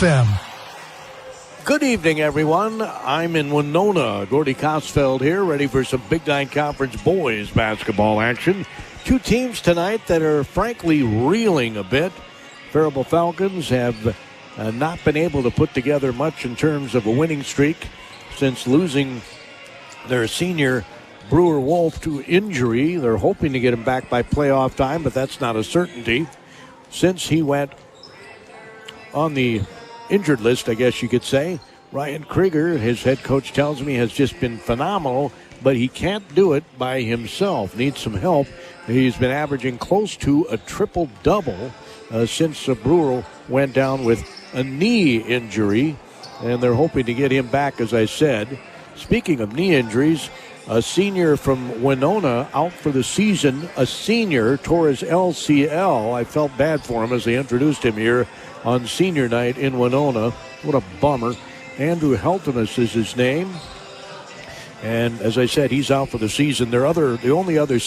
FM. Good evening, everyone. I'm in Winona. Gordy Kosfeld here, ready for some Big Nine Conference boys basketball action. Two teams tonight that are frankly reeling a bit. Faribault Falcons have not been able to put together much in terms of a winning streak since losing their senior Brewer Wolf to injury. They're hoping to get him back by playoff time, but that's not a certainty. Since he went on the injured list, I guess you could say, Ryan Krieger, his head coach, tells me has just been phenomenal, but he can't do it by himself. Needs some help. He's been averaging close to a triple-double since Brewer went down with a knee injury, and they're hoping to get him back, as I said. Speaking of knee injuries, a senior from Winona out for the season. A senior tore his LCL. I felt bad for him as they introduced him here on senior night in Winona. What a bummer. Andrew Heltemus is his name. And as I said, he's out for the season. The only other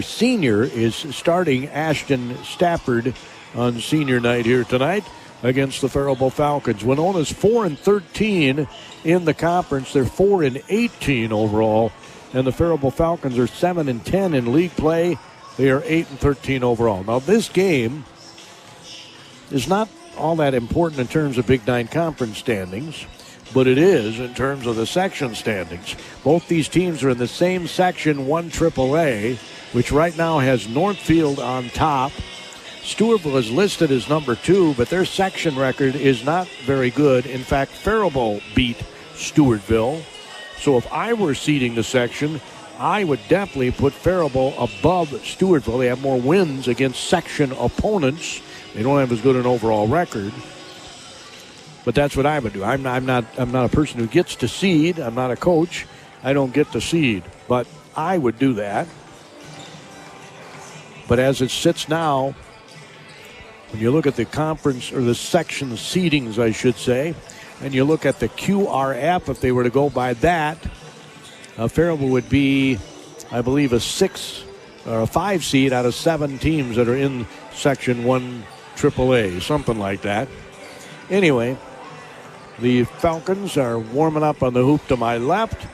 senior is starting Ashton Stafford on senior night here tonight against the Faribault Falcons. Winona's 4-13 in the conference. They're 4-18 overall. And the Faribault Falcons are 7-10 in league play. They are 8-13 overall. Now this game is not all that important in terms of Big Nine Conference standings, but it is in terms of the section standings. Both these teams are in the same section, 1 AAA, which right now has Northfield on top. Stewartville is listed as number 2, but their section record is not very good. In fact, Faribault beat Stewartville. So if I were seeding the section, I would definitely put Faribault above Stewartville. They have more wins against section opponents. They don't have as good an overall record, but that's what I would do. I'm not a person who gets to seed. I'm not a coach. I don't get to seed, but I would do that. But as it sits now, when you look at the conference or the section seedings, I should say, and you look at the QRF, if they were to go by that, Faribault would be, I believe, a 6 or a 5 seed out of 7 teams that are in Section 1 AAA, something like that. Anyway, the Falcons are warming up on the hoop to my left.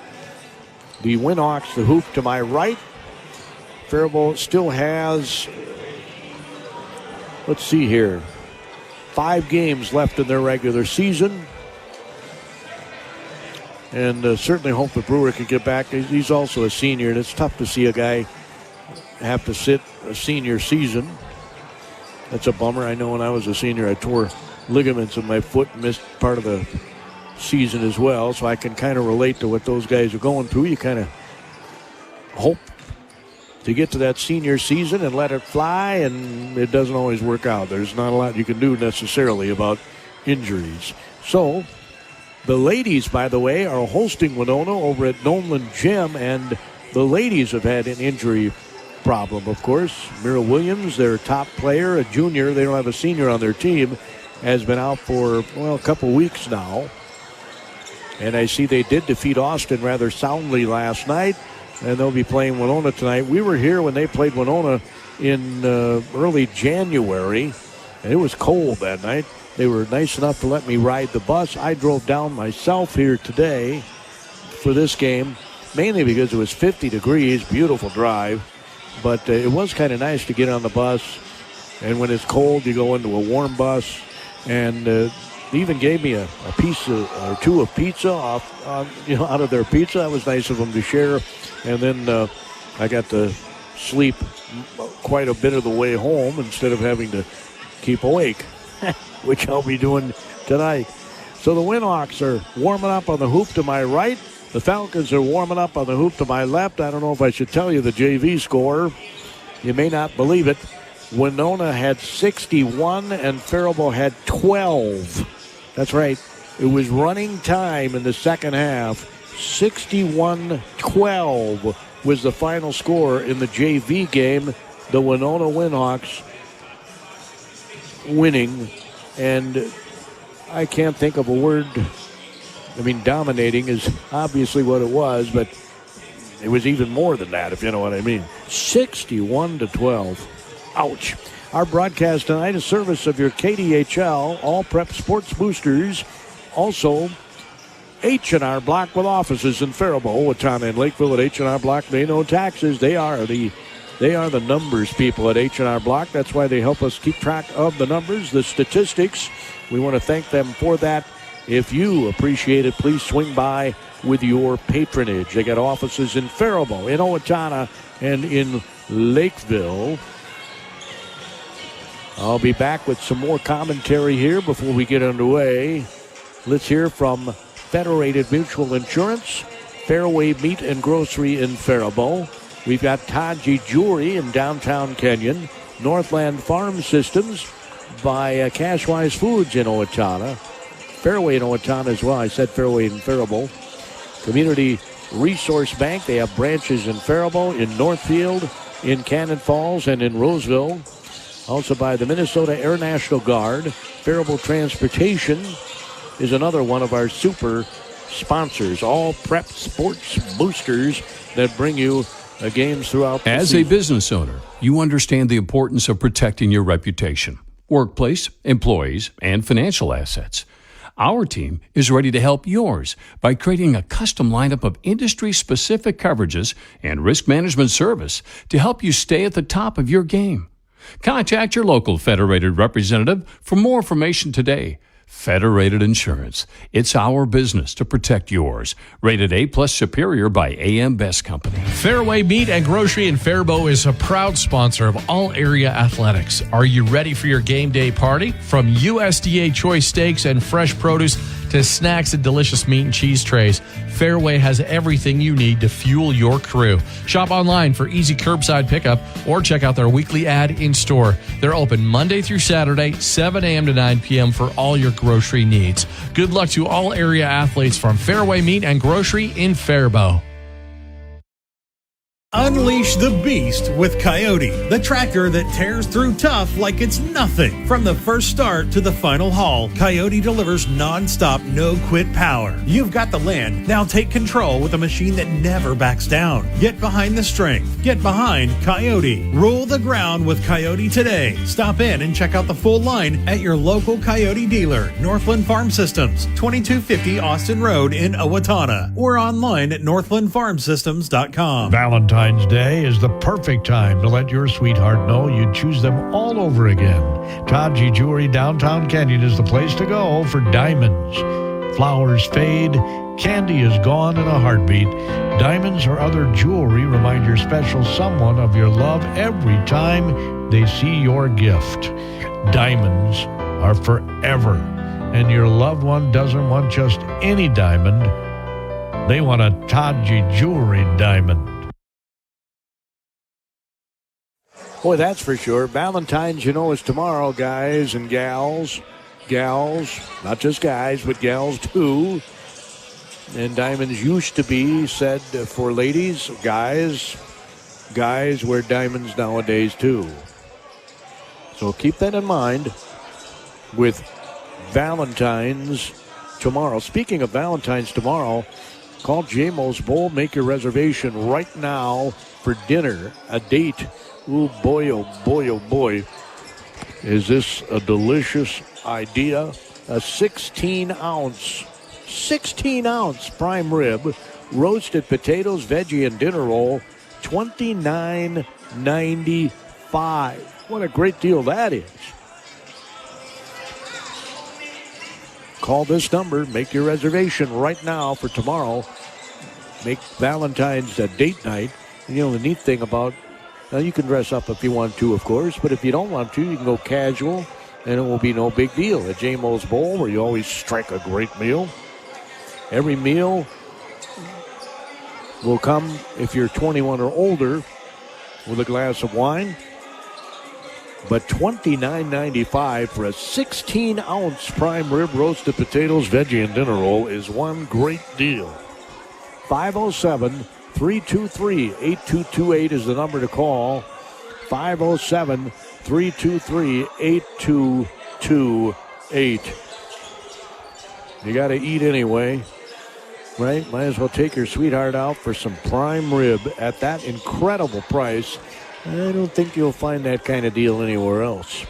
The Winhawks, the hoop to my right. Faribault still has, let's see here, 5 games left in their regular season. And certainly hope the Brewer can get back. He's also a senior, and it's tough to see a guy have to sit a senior season. That's a bummer. I know when I was a senior, I tore ligaments in my foot and missed part of the season as well, so I can kind of relate to what those guys are going through. You kind of hope to get to that senior season and let it fly, and it doesn't always work out. There's not a lot you can do necessarily about injuries. So the ladies, by the way, are hosting Winona over at Nolan Gym, and the ladies have had an injury problem, of course. Mira Williams, their top player, a junior, they don't have a senior on their team, has been out for, a couple weeks now. And I see they did defeat Austin rather soundly last night, and they'll be playing Winona tonight. We were here when they played Winona in early January, and it was cold that night. They were nice enough to let me ride the bus. I drove down myself here today for this game, mainly because it was 50 degrees, beautiful drive. But it was kind of nice to get on the bus, and when it's cold, you go into a warm bus. And they even gave me a piece or two of pizza out of their pizza. That was nice of them to share. And then I got to sleep quite a bit of the way home instead of having to keep awake, which I'll be doing tonight. So the Winhawks are warming up on the hoop to my right. The Falcons are warming up on the hoop to my left. I don't know if I should tell you the JV score. You may not believe it. Winona had 61 and Faribault had 12. That's right. It was running time in the second half. 61-12 was the final score in the JV game. The Winona Winhawks winning. And I can't think of a word. I mean, dominating is obviously what it was, but it was even more than that, if you know what I mean. 61-12. Ouch. Our broadcast tonight is service of your KDHL, All Prep Sports Boosters. Also, H&R Block with offices in Faribault, Owatonna, and Lakeville. At H&R Block, they know taxes. They are the numbers people at H&R Block. That's why they help us keep track of the numbers, the statistics. We want to thank them for that. If you appreciate it, please swing by with your patronage. They got offices in Faribault, in Owatonna, and in Lakeville. I'll be back with some more commentary here before we get underway. Let's hear from Federated Mutual Insurance, Fairway Meat and Grocery in Faribault. We've got Taji Jewelry in downtown Kenyon, Northland Farm Systems by Cashwise Foods in Owatonna, Fairway in Owatonna as well. I said Fairway in Faribault. Community Resource Bank, they have branches in Faribault, in Northfield, in Cannon Falls, and in Roseville. Also by the Minnesota Air National Guard. Faribault Transportation is another one of our super sponsors. All Prep Sports Boosters that bring you games throughout the season. As a business owner, you understand the importance of protecting your reputation, workplace, employees, and financial assets. Our team is ready to help yours by creating a custom lineup of industry-specific coverages and risk management service to help you stay at the top of your game. Contact your local Federated representative for more information today. Federated Insurance. It's our business to protect yours. Rated A+ Superior by AM Best Company. Fairway Meat and Grocery in Faribault is a proud sponsor of all area athletics. Are you ready for your game day party? From USDA choice steaks and fresh produce to snacks and delicious meat and cheese trays, Fairway has everything you need to fuel your crew. Shop online for easy curbside pickup or check out their weekly ad in store. They're open Monday through Saturday, 7 a.m. to 9 p.m. for all your grocery needs. Good luck to all area athletes from Fairway Meat and Grocery in Faribault. Unleash the beast with Coyote, the tractor that tears through tough like it's nothing. From the first start to the final haul, Coyote delivers non-stop, no-quit power. You've got the land. Now take control with a machine that never backs down. Get behind the strength. Get behind Coyote. Rule the ground with Coyote today. Stop in and check out the full line at your local Coyote dealer, Northland Farm Systems, 2250 Austin Road in Owatonna, or online at northlandfarmsystems.com. Valentine's Day is the perfect time to let your sweetheart know you'd choose them all over again. Taji Jewelry downtown Kenyon is the place to go for diamonds. Flowers fade, candy is gone in a heartbeat. Diamonds or other jewelry remind your special someone of your love every time they see your gift. Diamonds are forever, and your loved one doesn't want just any diamond. They want a Taji Jewelry diamond. Boy, that's for sure. Valentine's, is tomorrow, guys and gals. Gals, not just guys, but gals too. And diamonds used to be said for ladies, guys. Guys wear diamonds nowadays too. So keep that in mind with Valentine's tomorrow. Speaking of Valentine's tomorrow, call JMO's Bowl. Make your reservation right now for dinner, a date. Ooh, boy, oh boy, oh boy. Is this a delicious idea? A 16-ounce prime rib, roasted potatoes, veggie, and dinner roll, $29.95. What a great deal that is. Call this number. Make your reservation right now for tomorrow. Make Valentine's a date night. And the neat thing about, now you can dress up if you want to, of course, but if you don't want to, you can go casual, and it will be no big deal. At JMO's Bowl, where you always strike a great meal. Every meal will come, if you're 21 or older, with a glass of wine. But $29.95 for a 16-ounce prime rib, roasted potatoes, veggie, and dinner roll is one great deal. 507-323-8228 is the number to call. 507-323-8228. You got to eat anyway, right? Might as well take your sweetheart out for some prime rib at that incredible price. I don't think you'll find that kind of deal anywhere else.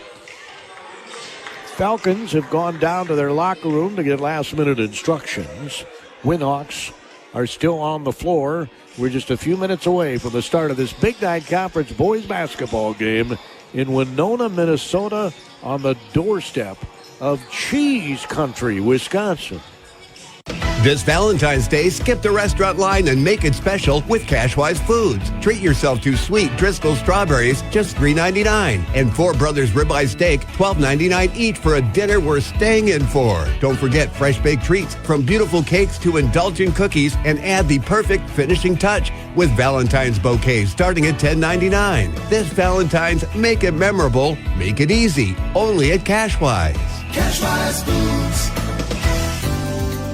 Falcons have gone down to their locker room to get last-minute instructions. Winhawks are still on the floor. We're just a few minutes away from the start of this Big Night Conference boys basketball game in Winona, Minnesota, on the doorstep of Cheese Country, Wisconsin. This Valentine's Day, skip the restaurant line and make it special with Cashwise Foods. Treat yourself to sweet Driscoll strawberries, just $3.99. And Four Brothers ribeye steak, $12.99 each for a dinner worth staying in for. Don't forget fresh baked treats, from beautiful cakes to indulgent cookies, and add the perfect finishing touch with Valentine's bouquets starting at $10.99. This Valentine's, make it memorable, make it easy. Only at Cashwise. Cashwise Foods.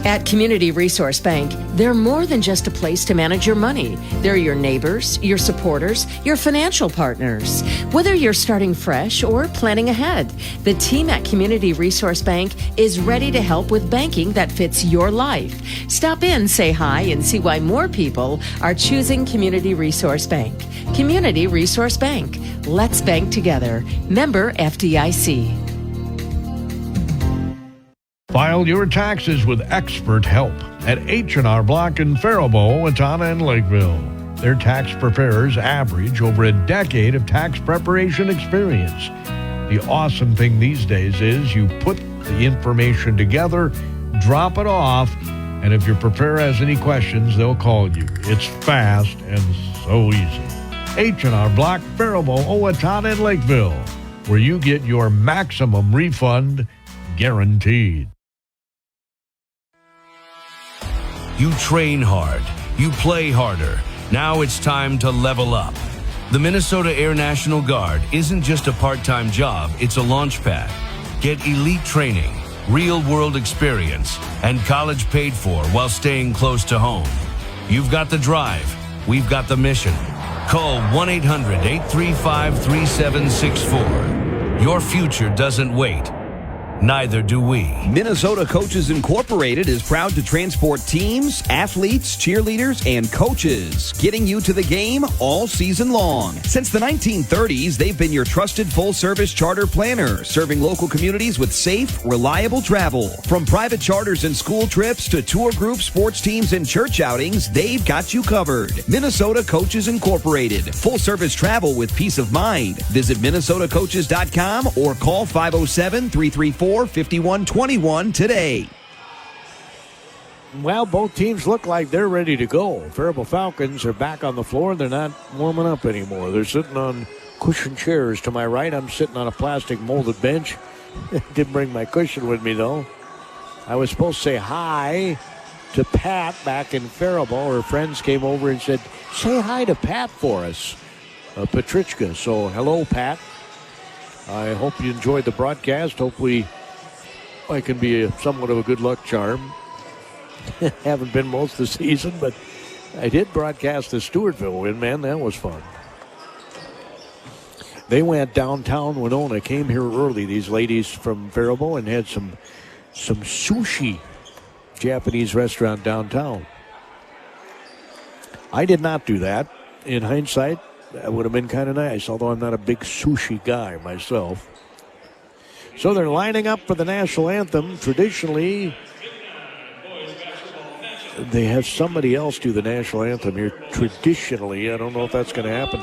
At Community Resource Bank, they're more than just a place to manage your money. They're your neighbors, your supporters, your financial partners. Whether you're starting fresh or planning ahead, the team at Community Resource Bank is ready to help with banking that fits your life. Stop in, say hi, and see why more people are choosing Community Resource Bank. Community Resource Bank. Let's bank together. Member FDIC. File your taxes with expert help at H&R Block in Faribault, Winona, and Lakeville. Their tax preparers average over a decade of tax preparation experience. The awesome thing these days is you put the information together, drop it off, and if your preparer has any questions, they'll call you. It's fast and so easy. H&R Block, Faribault, Owatonna, and Lakeville, where you get your maximum refund guaranteed. You train hard. You play harder. Now it's time to level up. The Minnesota Air National Guard isn't just a part-time job, it's a launch pad. Get elite training, real-world experience, and college paid for while staying close to home. You've got the drive. We've got the mission. Call 1-800-835-3764. Your future doesn't wait. Neither do we. Minnesota Coaches Incorporated is proud to transport teams, athletes, cheerleaders, and coaches, getting you to the game all season long. Since the 1930s, they've been your trusted full-service charter planner, serving local communities with safe, reliable travel. From private charters and school trips to tour groups, sports teams, and church outings, they've got you covered. Minnesota Coaches Incorporated. Full-service travel with peace of mind. Visit MinnesotaCoaches.com or call 507-334-5121 today. Well, both teams look like they're ready to go. Faribault Falcons are back on the floor. They're not warming up anymore. They're sitting on cushion chairs to my right. I'm sitting on a plastic molded bench. Didn't bring my cushion with me, though. I was supposed to say hi to Pat back in Faribault. Her friends came over and said, say hi to Pat for us, Patrichka. So, hello, Pat. I hope you enjoyed the broadcast. Hopefully I can be somewhat of a good luck charm. Haven't been most of the season, but I did broadcast the Stewartville win, man. That was fun. They went downtown Winona, came here early, these ladies from Faribault, and had some sushi, Japanese restaurant downtown. I did not do that. In hindsight, that would have been kind of nice, although I'm not a big sushi guy myself. So they're lining up for the national anthem. Traditionally, they have somebody else do the national anthem here. Traditionally, I don't know if that's going to happen.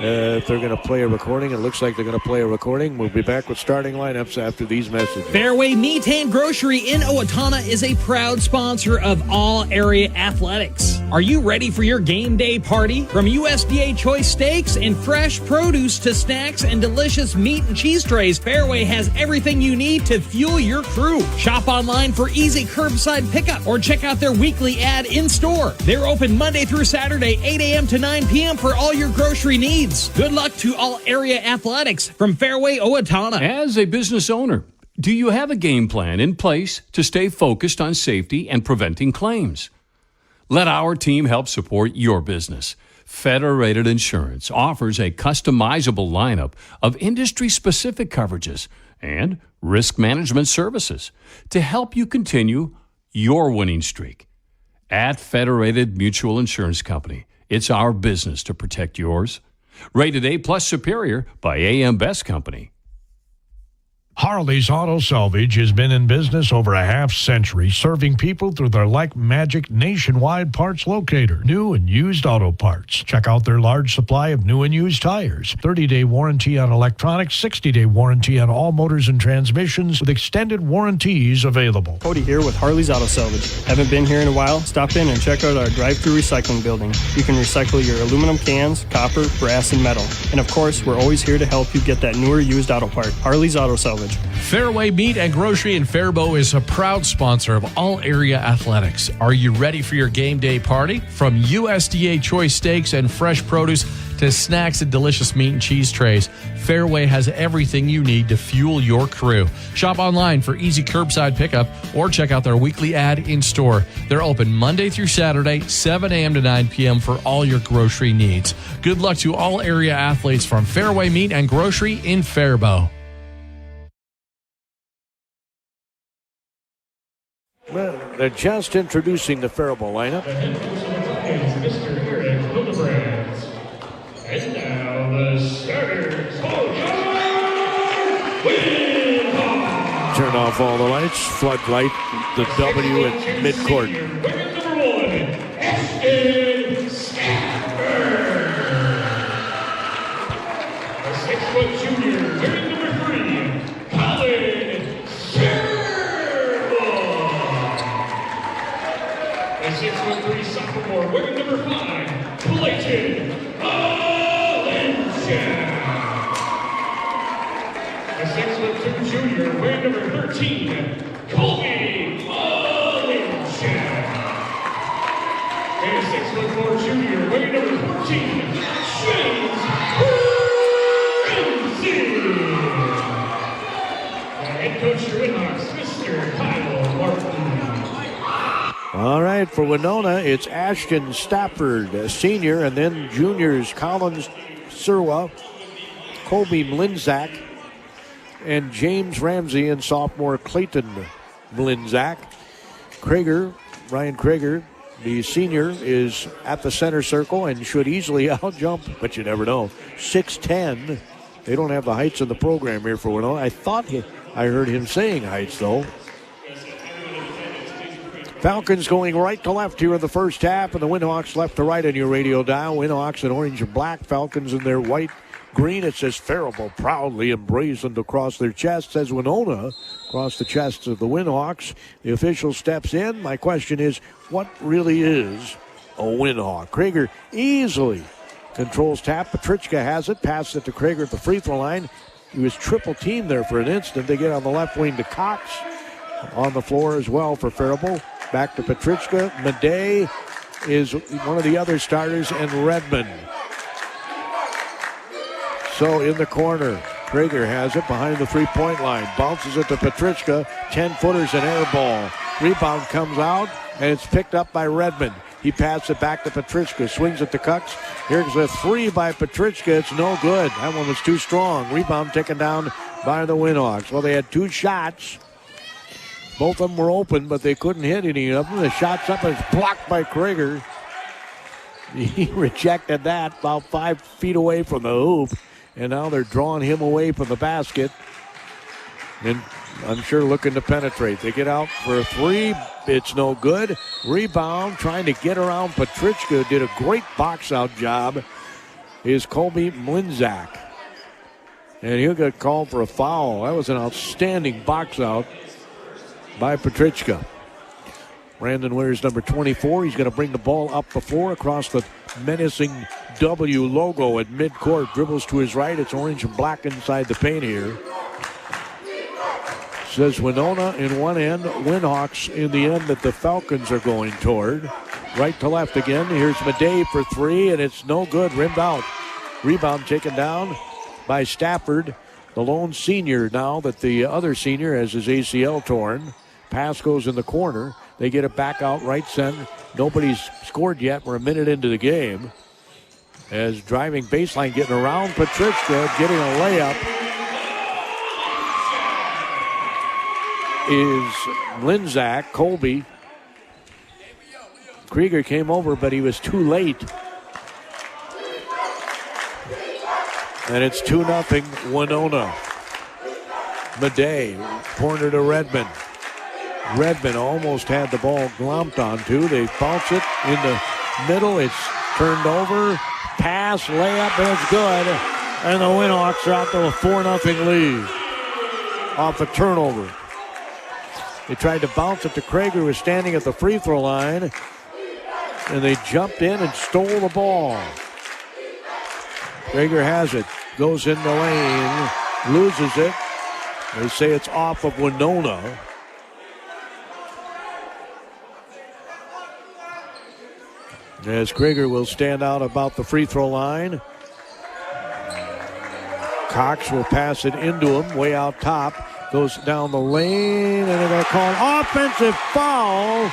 If they're going to play a recording, it looks like they're going to play a recording. We'll be back with starting lineups after these messages. Fairway Meat and Grocery in Owatonna is a proud sponsor of all area athletics. Are you ready for your game day party? From USDA choice steaks and fresh produce to snacks and delicious meat and cheese trays, Fairway has everything you need to fuel your crew. Shop online for easy curbside pickup or check out their weekly ad in store. They're open Monday through Saturday, 8 a.m. to 9 p.m. for all your grocery needs. Good luck to all area athletics from Fairway Owatonna. As a business owner, do you have a game plan in place to stay focused on safety and preventing claims? Let our team help support your business. Federated Insurance offers a customizable lineup of industry-specific coverages and risk management services to help you continue your winning streak. At Federated Mutual Insurance Company, it's our business to protect yours. Rated A+ Superior by AM Best Company. Harley's Auto Salvage has been in business over a half-century, serving people through their like-magic nationwide parts locator. New and used auto parts. Check out their large supply of new and used tires. 30-day warranty on electronics, 60-day warranty on all motors and transmissions, with extended warranties available. Cody here with Harley's Auto Salvage. Haven't been here in a while? Stop in and check out our drive-thru recycling building. You can recycle your aluminum cans, copper, brass, and metal. And of course, we're always here to help you get that newer used auto part. Harley's Auto Salvage. Fairway Meat and Grocery in Faribault is a proud sponsor of all area athletics. Are you ready for your game day party? From USDA choice steaks and fresh produce to snacks and delicious meat and cheese trays, Fairway has everything you need to fuel your crew. Shop online for easy curbside pickup or check out their weekly ad in store. They're open Monday through Saturday, 7 a.m. to 9 p.m. for all your grocery needs. Good luck to all area athletes from Fairway Meat and Grocery in Faribault. Well, they're just introducing the Faribault lineup. Mr. Eric Hildebrand. And now the starters. Turn off all the lights. Floodlight the W at midcourt. Number 1, Ashton Stafford. The 6-foot junior, wearing number 3, Colin Sherwood. A 6'3" sophomore, wearing number 5, Clayton Allenshire. A 6'2" junior, wearing number 13, Colby Allenshire. And a 6'4" junior, wearing number 14, James Ramsey. Head coach for Winhawks, Mr. Kyle Martin. All right, for Winona, it's Ashton Stafford, a senior, and then juniors Collins Surwa, Colby Mlinzak, and James Ramsey, and sophomore Clayton Mlinzak. Ryan Krager, the senior, is at the center circle and should easily outjump, but you never know, 6'10". They don't have the heights in the program here for Winona. I heard him saying heights, though. Falcons going right to left here in the first half, and the Winhawks left to right on your radio dial. Winhawks in orange and black, Falcons in their white green. It says Faribault proudly emblazoned across their chest. Says Winona across the chests of the Winhawks. The official steps in. My question is, what really is a Winhawk? Krager easily controls tap. Petrichka has it. Passes it to Krager at the free throw line. He was triple teamed there for an instant. They get on the left wing to Cox. On the floor as well for Faribault. Back to Petrichka. Madej is one of the other starters, and Redmond. So in the corner, Krager has it behind the three-point line. Bounces it to Petrichka. 10-footers, an air ball. Rebound comes out, and it's picked up by Redmond. He passes it back to Petrichka. Swings it to Cox. Here's a three by Petrichka. It's no good. That one was too strong. Rebound taken down by the Winhawks. Well, they had two shots. Both of them were open, but they couldn't hit any of them. The shot's up and it's blocked by Krager. He rejected that about 5 feet away from the hoop. And now they're drawing him away from the basket. And I'm sure looking to penetrate. They get out for a three. It's no good. Rebound, trying to get around Petrichka. Did a great box-out job. Is Colby Mlinzak. And he'll get called for a foul. That was an outstanding box-out by Petrichka. Brandon wears number 24. He's going to bring the ball up the floor across the menacing W logo at midcourt. Dribbles to his right. It's orange and black inside the paint here. Says Winona in one end, Winhawks in the end that the Falcons are going toward. Right to left again. Here's Madej for three, and it's no good. Rimmed out. Rebound taken down by Stafford, the lone senior now that the other senior has his ACL torn. Pass goes in the corner. They get it back out right center. Nobody's scored yet. We're a minute into the game. As driving baseline, getting around Petrichka, getting a layup is Mlinzak. Colby. Krieger came over, but he was too late. And it's 2-0 Winona. Madej, corner to Redmond. Redmond almost had the ball glomped onto. They bounce it in the middle. It's turned over. Pass, layup, and it's good. And the Winhawks are out to a 4-0 lead off a turnover. They tried to bounce it to Krager, who was standing at the free throw line. And they jumped in and stole the ball. Krager has it. Goes in the lane. Loses it. They say it's off of Winona. As Krager will stand out about the free throw line. Cox will pass it into him, way out top. Goes down the lane, and they're going to call an offensive foul.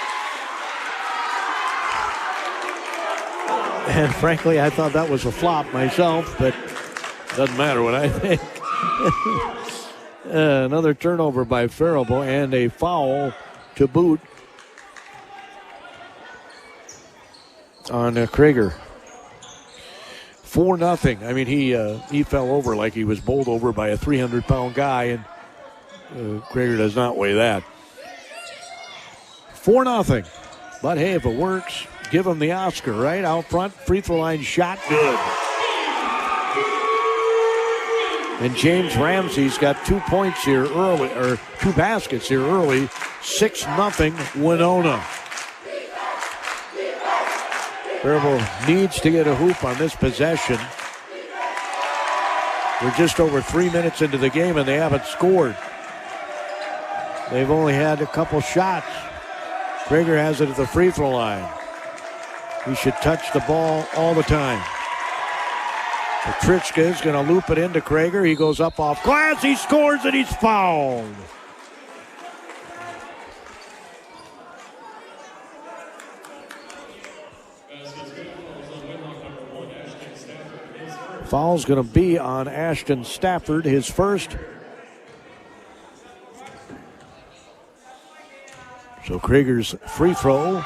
And frankly, I thought that was a flop myself, but doesn't matter what I think. Another turnover by Faribault and a foul to boot on Krager. 4-0. I mean, he fell over like he was bowled over by a 300-pound guy, and Krager does not weigh that. 4-0. But hey, if it works, give him the Oscar, right? Out front, free throw line shot, good. And James Ramsey's got 2 points here early, or 2 baskets here early. 6-0 Winona. Faribault needs to get a hoop on this possession. We're just over 3 minutes into the game and they haven't scored. They've only had a couple shots. Krager has it at the free throw line. He should touch the ball all the time. Petrichka is going to loop it into Krager. He goes up off glass. He scores and he's fouled. Foul's going to be on Ashton Stafford, his first. So Krager's free throw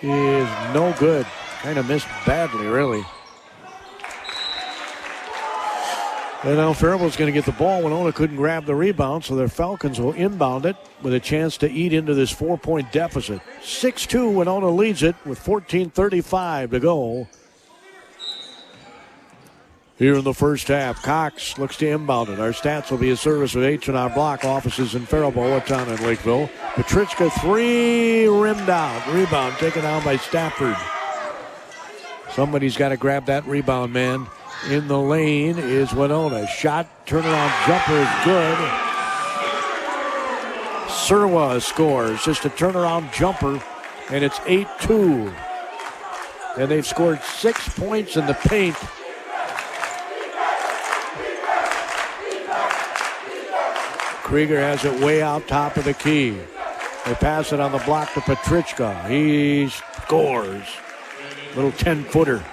is no good. Kind of missed badly, really. And now Faribault's going to get the ball. Winona couldn't grab the rebound, so the Falcons will inbound it with a chance to eat into this 4-point deficit. 6-2, Winona leads it with 14:35 to go. Here in the first half, Cox looks to inbound it. Our stats will be a service of H&R Block offices in Faribault, Owatonna, and Lakeville. Petrichka, 3, rimmed out. Rebound taken down by Stafford. Somebody's got to grab that rebound, man. In the lane is Winona. Shot, turnaround jumper is good. Serwa scores. Just a turnaround jumper, and it's 8-2. And they've scored 6 points in the paint. Krieger has it way out top of the key. They pass it on the block to Petrichka. He scores. Little 10-footer.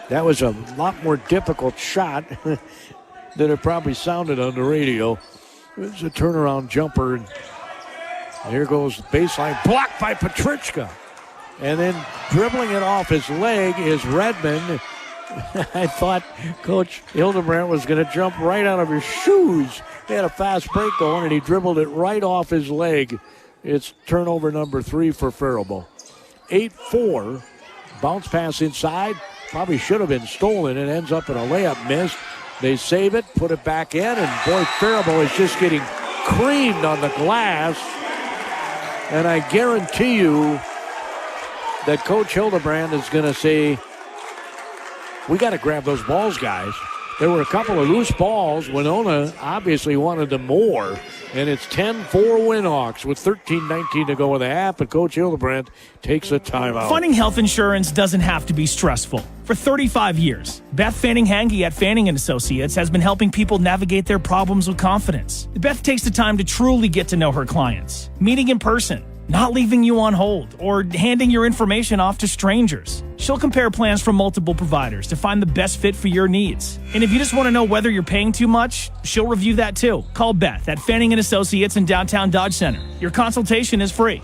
That was a lot more difficult shot than it probably sounded on the radio. It was a turnaround jumper. And here goes the baseline. Blocked by Petrichka. And then dribbling it off his leg is Redmond. I thought Coach Hildebrandt was going to jump right out of his shoes. He had a fast break going, and he dribbled it right off his leg. It's turnover number 3 for Faribault. 8-4. Bounce pass inside. Probably should have been stolen. It ends up in a layup miss. They save it, put it back in, and boy, Faribault is just getting creamed on the glass. And I guarantee you that Coach Hildebrandt is going to say, we got to grab those balls, guys. There were a couple of loose balls. Winona obviously wanted them more. And it's 10-4 Winhawks with 13:19 to go in the half. And Coach Hildebrandt takes a timeout. Finding health insurance doesn't have to be stressful. For 35 years, Beth Fanning-Hange at Fanning & Associates has been helping people navigate their problems with confidence. Beth takes the time to truly get to know her clients, meeting in person, not leaving you on hold, or handing your information off to strangers. She'll compare plans from multiple providers to find the best fit for your needs. And if you just want to know whether you're paying too much, she'll review that too. Call Beth at Fanning & Associates in downtown Dodge Center. Your consultation is free.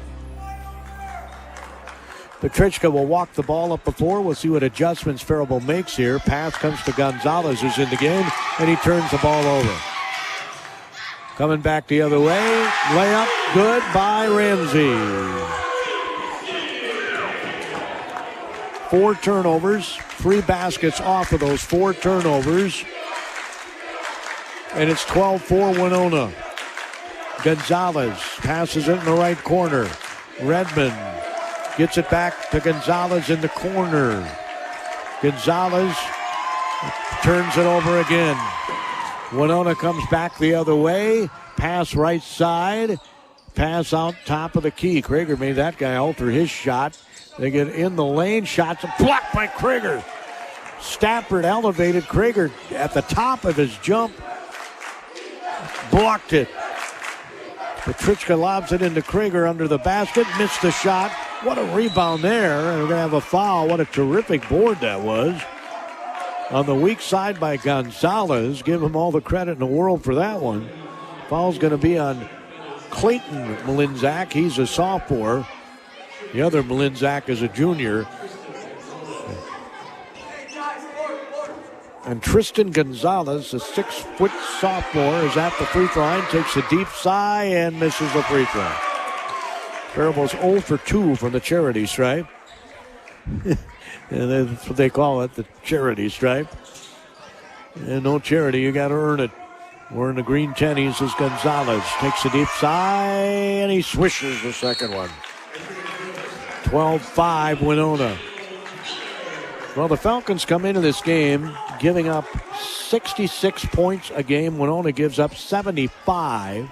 Petrichka will walk the ball up the floor. We'll see what adjustments Faribault makes here. Pass comes to Gonzalez, who's in the game, and he turns the ball over. Coming back the other way. Layup good by Ramsey. 4 turnovers. 3 baskets off of those 4 turnovers. And it's 12-4 Winona. Gonzalez passes it in the right corner. Redmond gets it back to Gonzalez in the corner. Gonzalez turns it over again. Winona comes back the other way. Pass right side. Pass out top of the key. Krager made that guy alter his shot. They get in the lane. Shots blocked by Krager. Stafford elevated. Krager at the top of his jump. Blocked it. Petrichka lobs it into Krager under the basket. Missed the shot. What a rebound there. And we're going to have a foul. What a terrific board that was. On the weak side by Gonzalez. Give him all the credit in the world for that one. Foul's going to be on Clayton Mlinzak. He's a sophomore. The other Mlinzak is a junior. And Tristan Gonzalez, a 6-foot sophomore, is at the free throw line, takes a deep sigh and misses the free throw. Faribault's 0 for 2 from the charity stripe. And that's what they call it, the charity stripe. And no charity, you got to earn it. Wearing the green tennies is Gonzalez. Takes a deep sigh and he swishes the second one. 12-5 Winona. Well, the Falcons come into this game giving up 66 points a game. Winona gives up 75.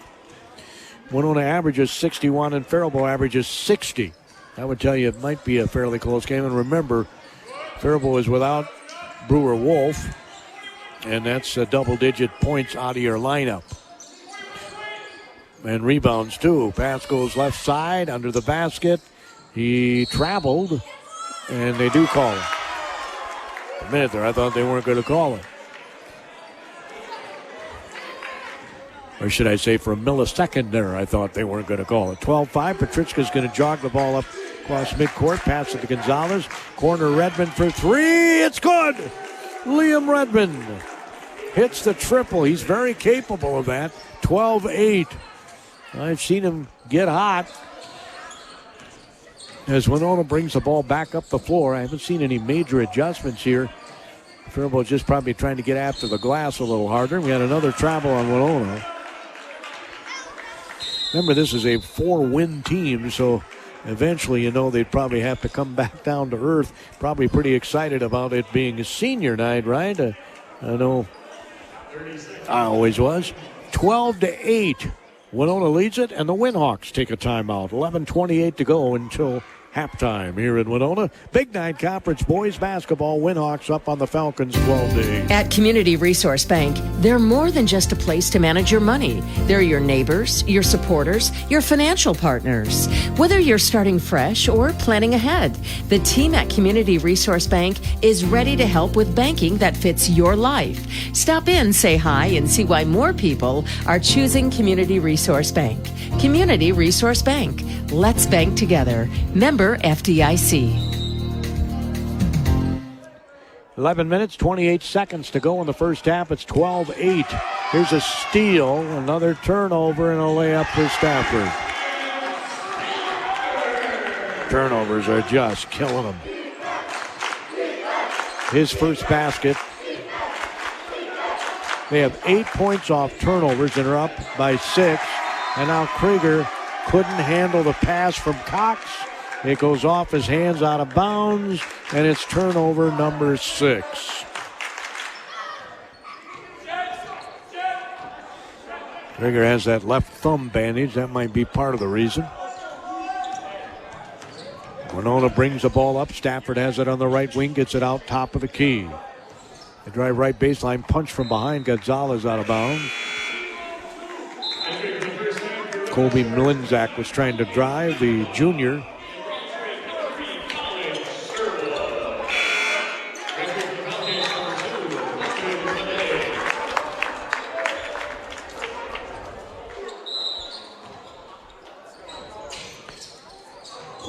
Winona averages 61 and Faribault averages 60. That would tell you it might be a fairly close game. And remember, Faribault is without Brewer Wolf, and that's double-digit points out of your lineup. And rebounds, too. Pass goes left side under the basket. He traveled, and they do call it. A minute there, I thought they weren't going to call it. Or should I say for a millisecond there, I thought they weren't going to call it. 12-5, Petrichka's going to jog the ball up across midcourt. Pass it to Gonzalez. Corner Redmond for 3. It's good! Liam Redmond hits the triple. He's very capable of that. 12-8. I've seen him get hot. As Winona brings the ball back up the floor, I haven't seen any major adjustments here. Faribault just probably trying to get after the glass a little harder. We had another travel on Winona. Remember, this is a 4-win team, so eventually, they'd probably have to come back down to earth. Probably pretty excited about it being a senior night, right? I know I always was. 12-8. Winona leads it, and the Winhawks take a timeout. 11:28 to go until halftime here in Winona. Big Nine Conference boys basketball. Winhawks up on the Falcons 12-8. At Community Resource Bank, they're more than just a place to manage your money. They're your neighbors, your supporters, your financial partners. Whether you're starting fresh or planning ahead, the team at Community Resource Bank is ready to help with banking that fits your life. Stop in, say hi, and see why more people are choosing Community Resource Bank. Community Resource Bank. Let's bank together. Member FDIC. 11 minutes, 28 seconds to go in the first half. It's 12-8. Here's a steal, another turnover, and a layup for Stafford. Turnovers are just killing him. His first basket. They have 8 points off turnovers and are up by 6. And now Krager couldn't handle the pass from Cox. It goes off his hands out of bounds, and it's turnover number 6. Krager has that left thumb bandage. That might be part of the reason. Winona brings the ball up. Stafford has it on the right wing, gets it out top of the key. They drive right baseline, punch from behind. Gonzalez out of bounds. Colby Mlinzak was trying to drive, the junior.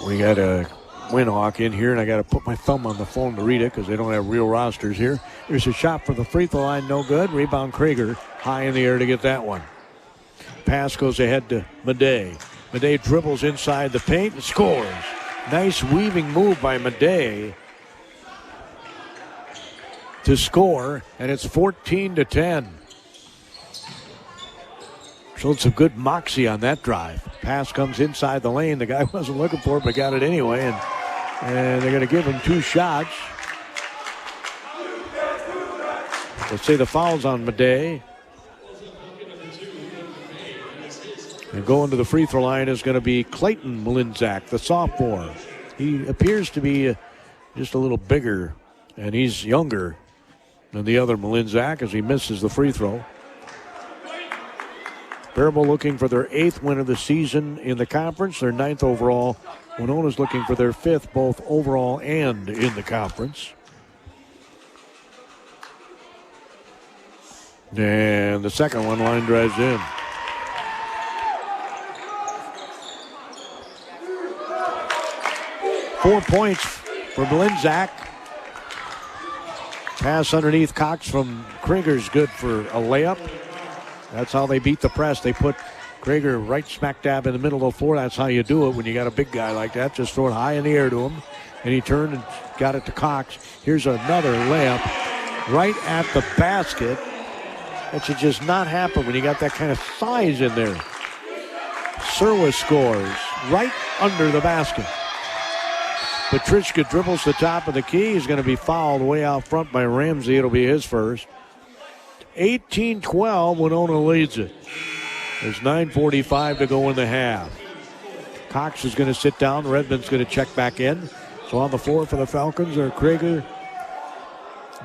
We got a Winhawk in here, and I got to put my thumb on the phone to read it because they don't have real rosters here. Here's a shot for the free throw line, no good. Rebound Krieger, high in the air to get that one. Pass goes ahead to Madej. Madej dribbles inside the paint and scores. Nice weaving move by Madej to score, and it's 14-10. Showed some good moxie on that drive. Pass comes inside the lane. The guy wasn't looking for it, but got it anyway, and they're going to give him 2 shots. Let's say the foul's on Madej. And going to the free throw line is going to be Clayton Mlinzak, the sophomore. He appears to be just a little bigger, and he's younger than the other Mlinzak as he misses the free throw. Faribault looking for their 8th win of the season in the conference, their 9th overall. Winona's looking for their 5th, both overall and in the conference. And the second one, line drives in. Four points for Mlinzak. Pass underneath Cox from Krieger's good for a layup. That's how they beat the press. They put Krieger right smack dab in the middle of the floor. That's how you do it when you got a big guy like that. Just throw it high in the air to him. And he turned and got it to Cox. Here's another layup right at the basket. That should just not happen when you got that kind of size in there. Serwa scores right under the basket. Petrichka dribbles the top of the key. He's going to be fouled way out front by Ramsey. It'll be his first. 18-12, Winona leads it. There's 9:45 to go in the half. Cox is going to sit down. Redmond's going to check back in. So on the floor for the Falcons are Krieger,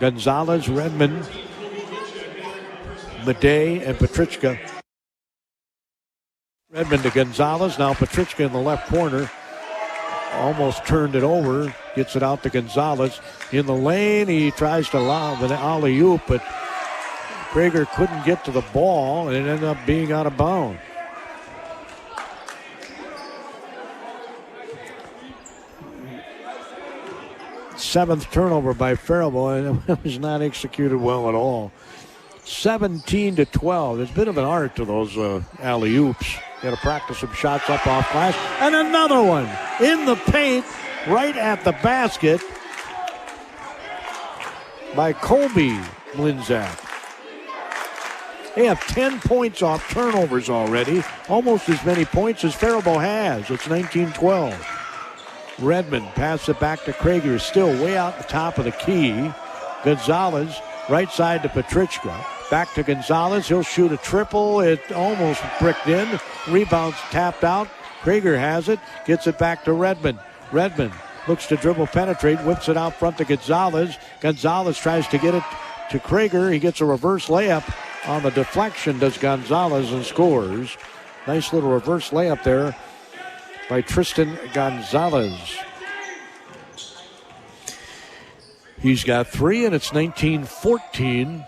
Gonzalez, Redmond, Madej, and Petrichka. Redmond to Gonzalez. Now Petrichka in the left corner. Almost turned it over. Gets it out to Gonzalez. In the lane, he tries to lob an alley-oop, but Krieger couldn't get to the ball, and it ended up being out of bounds. Seventh turnover by Faribault, and it was not executed well at all. 17-12. There's a bit of an art to those alley-oops. Got to practice some shots up off glass. And another one in the paint right at the basket by Colby Mlinzak. They have 10 points off turnovers already. Almost as many points as Faribault has. It's 19-12. Redmond passes it back to Krieger. Still way out the top of the key. Gonzalez right side to Petrichka. Back to Gonzalez. He'll shoot a triple. It almost bricked in. Rebounds tapped out. Krieger has it. Gets it back to Redmond. Redmond looks to dribble penetrate. Whips it out front to Gonzalez. Gonzalez tries to get it to Krieger. He gets a reverse layup on the deflection. Does Gonzalez and scores. Nice little reverse layup there by Tristan Gonzalez. He's got 3, and it's 19-14.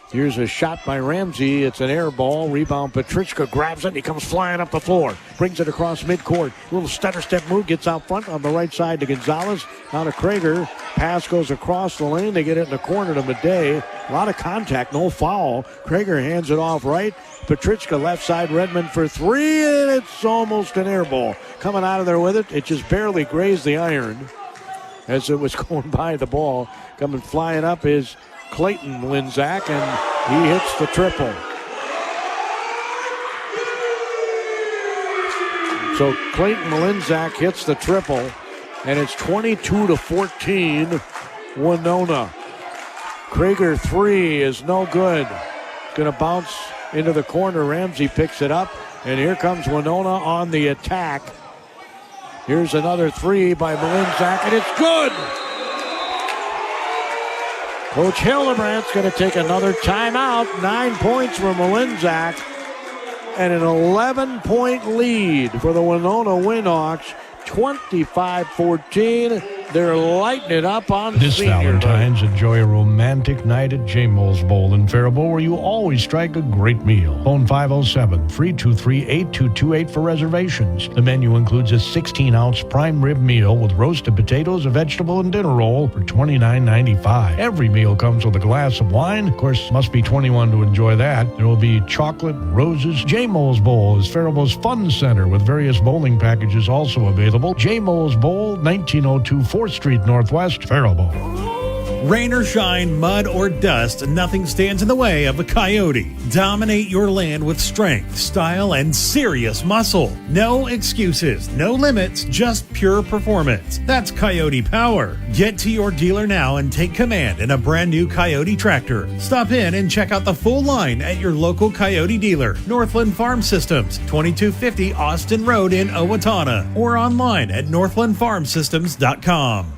Here's a shot by Ramsey. It's an air ball. Rebound. Petrichka grabs it. And he comes flying up the floor. Brings it across midcourt. Little stutter step move. Gets out front on the right side to Gonzalez. Now to Krieger. Pass goes across the lane. They get it in the corner to Madej. A lot of contact. No foul. Krieger hands it off right. Petrichka left side. Redmond for 3. And it's almost an air ball. Coming out of there with it. It just barely grazed the iron as it was going by the ball. Coming flying up is Clayton Mlinzak, and he hits the triple. So Clayton Mlinzak hits the triple, and it's 22-14 Winona. Krieger 3 is no good. Going to bounce into the corner. Ramsey picks it up, and here comes Winona on the attack. Here's another 3 by Mlinzak, and it's good. Coach Hildebrandt's going to take another timeout. 9 points for Mlinzak and an 11-point lead for the Winona Winhawks. 25-14. They're lighting it up on This senior Valentine's, enjoy a romantic night at J. Moll's Bowl in Faribault, where you always strike a great meal. Phone 507-323-8228 for reservations. The menu includes a 16-ounce prime rib meal with roasted potatoes, a vegetable, and dinner roll for $29.95. Every meal comes with a glass of wine. Of course, must be 21 to enjoy that. There will be chocolate, roses. J. Moll's Bowl is Faribault's fun center with various bowling packages also available. J. Moll's Bowl, 1902 4th Street Northwest, Faribault. Rain or shine, mud or dust, nothing stands in the way of a Coyote. Dominate your land with strength, style, and serious muscle. No excuses, no limits, just pure performance. That's Coyote Power. Get to your dealer now and take command in a brand new Coyote tractor. Stop in and check out the full line at your local Coyote dealer, Northland Farm Systems, 2250 Austin Road in Owatonna, or online at northlandfarmsystems.com.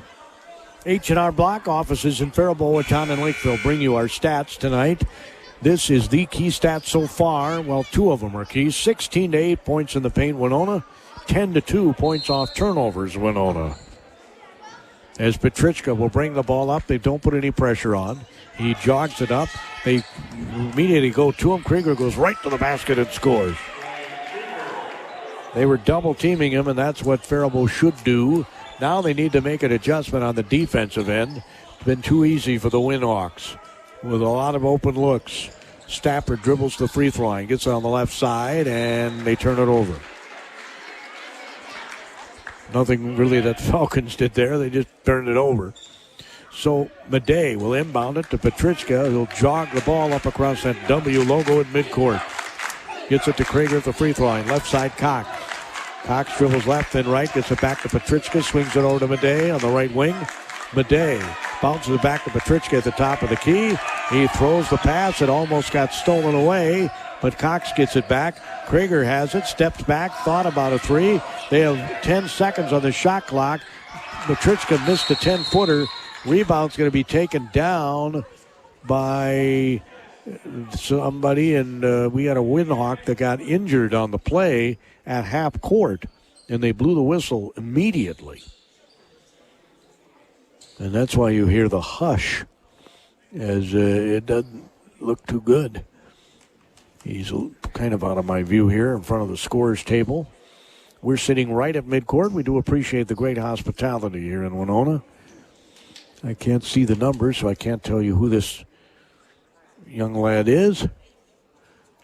H&R Block offices in Faribault, Owatonna, and Lakeville bring you our stats tonight. This is the key stats so far. Well, two of them are keys. 16 to 8 points in the paint, Winona. 10 to 2 points off turnovers, Winona. As Petrichka will bring the ball up, they don't put any pressure on. He jogs it up. They immediately go to him. Krieger goes right to the basket and scores. They were double teaming him, and that's what Faribault should do. Now they need to make an adjustment on the defensive end. It's been too easy for the Winhawks with a lot of open looks. Stafford dribbles the free throw line, gets it on the left side, and they turn it over. Nothing really that Falcons did there. They just turned it over. So Madej will inbound it to Petrichka. He'll jog the ball up across that W logo at midcourt. Gets it to Krieger at the free throw line. Left side, Cox. Cox dribbles left and right, gets it back to Petrichka, swings it over to Madej on the right wing. Madej bounces it back to Petrichka at the top of the key. He throws the pass. It almost got stolen away, but Cox gets it back. Krieger has it, steps back, thought about a three. They have 10 seconds on the shot clock. Petrichka missed a 10-footer. Rebound's going to be taken down by somebody, and we had a Winhawk that got injured on the play at half court, and they blew the whistle immediately. And that's why you hear the hush, as it doesn't look too good. He's kind of out of my view here in front of the scorer's table. We're sitting right at midcourt. We do appreciate the great hospitality here in Winona. I can't see the numbers, so I can't tell you who this young lad is.